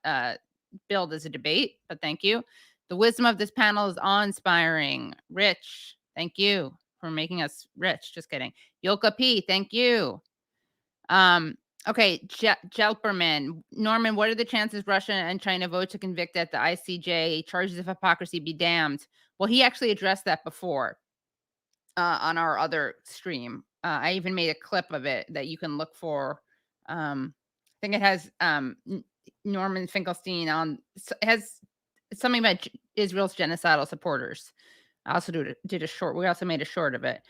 billed as a debate, but thank you. The wisdom of this panel is awe-inspiring. Rich, thank you for making us rich. Just kidding. Yoka P, thank you. Okay, Jelperman. Norman, what are the chances Russia and China vote to convict at the ICJ? Charges of hypocrisy be damned. Well, he actually addressed that before on our other stream. I even made a clip of it that you can look for. I think it has Norman Finkelstein on. It has something about Israel's genocidal supporters. I also did a short. We also made a short of it.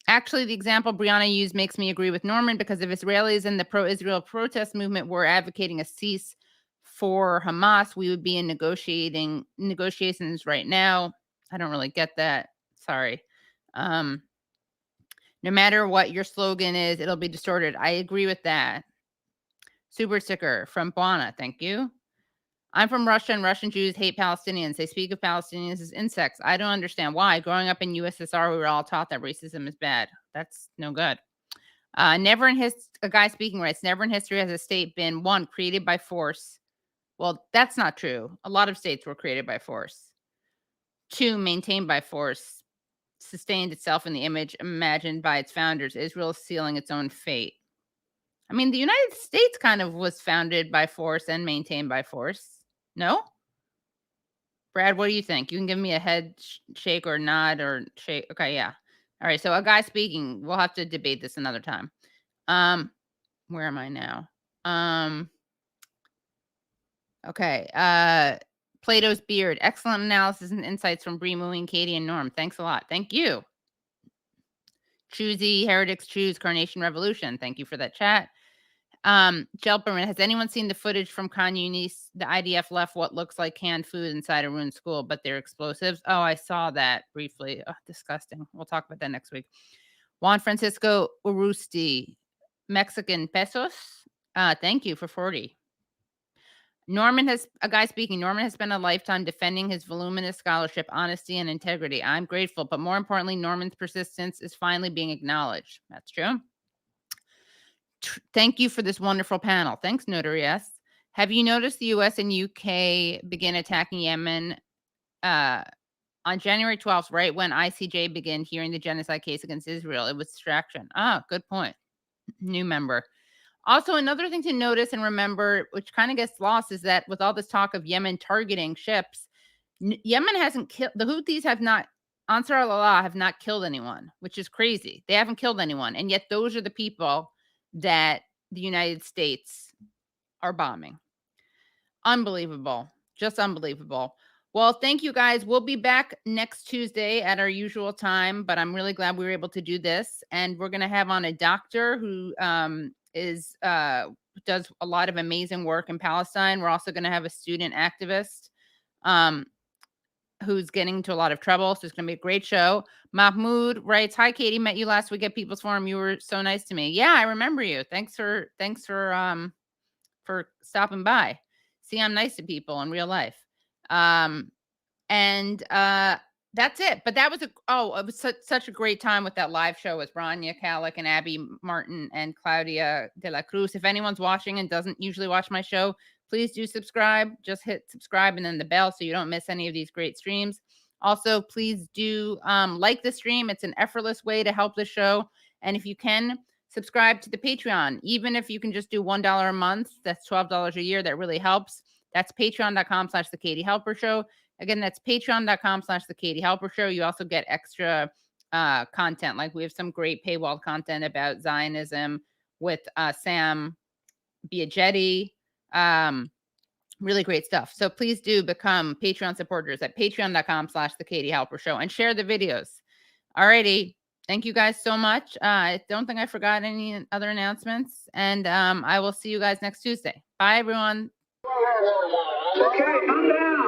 Actually, the example Briahna used makes me agree with Norman, because if Israelis in the pro-Israel protest movement were advocating a cease for Hamas, we would be in negotiations right now. I don't really get that. Sorry. No matter what your slogan is, it'll be distorted. I agree with that. Super sticker from Briahna. Thank you. I'm from Russia, and Russian Jews hate Palestinians. They speak of Palestinians as insects. I don't understand why. Growing up in USSR, we were all taught that racism is bad. That's no good. Never in a guy speaking writes, never in history has a state been, one, created by force. Well, that's not true. A lot of states were created by force. Two, maintained by force, sustained itself in the image imagined by its founders. Israel is sealing its own fate. I mean, the United States kind of was founded by force and maintained by force. No? Brad, what do you think? You can give me a head shake or nod or shake. Okay, yeah. All right, so a guy speaking. We'll have to debate this another time. Where am I now? Okay. Plato's Beard. Excellent analysis and insights from Bree, Mouin, Katie, and Norm. Thanks a lot. Thank you. Choosy, Heretics Choose, Carnation Revolution. Thank you for that chat. Jelperman, has anyone seen the footage from Khan Yunis? The IDF left what looks like canned food inside a ruined school, but they're explosives. Oh, I saw that briefly. Oh, disgusting. We'll talk about that next week. Juan Francisco Urusti, Mexican pesos. Thank you for 40. Norman has spent a lifetime defending his voluminous scholarship, honesty, and integrity. I'm grateful, but more importantly, Norman's persistence is finally being acknowledged. That's true. Thank you for this wonderful panel. Thanks, Notary S. Have you noticed the U.S. and UK begin attacking Yemen on January 12th, right when ICJ began hearing the genocide case against Israel? It was distraction. Ah, good point. New member. Also, another thing to notice and remember, which kind of gets lost, is that with all this talk of Yemen targeting ships, Yemen hasn't killed, the Houthis have not, Ansar al-Allah have not killed anyone, which is crazy. They haven't killed anyone. And yet those are the people that the United States are bombing. Unbelievable. Just unbelievable. Well, thank you guys. We'll be back next Tuesday at our usual time, but I'm really glad we were able to do this. And we're going to have on a doctor who does a lot of amazing work in Palestine. We're also going to have a student activist who's getting into a lot of trouble. So it's going to be a great show. Mahmoud writes, hi, Katie, met you last week at People's Forum. You were so nice to me. Yeah, I remember you. Thanks for stopping by. See, I'm nice to people in real life. That's it. But that was it was such a great time with that live show with Briahna Joy and Abby Martin and Claudia de la Cruz. If anyone's watching and doesn't usually watch my show, please do subscribe. Just hit subscribe and then the bell so you don't miss any of these great streams. Also, please do like the stream. It's an effortless way to help the show. And if you can, subscribe to the Patreon. Even if you can just do $1 a month, that's $12 a year. That really helps. That's patreon.com/The Katie Halper Show. Again, that's patreon.com/The Katie Halper Show. You also get extra content. Like we have some great paywall content about Zionism with Sam Biagetti. Really great stuff. So please do become Patreon supporters at patreon.com/The Katie Halper Show and share the videos. Alrighty. Thank you guys so much. I don't think I forgot any other announcements. And I will see you guys next Tuesday. Bye, everyone. Okay, I'm down.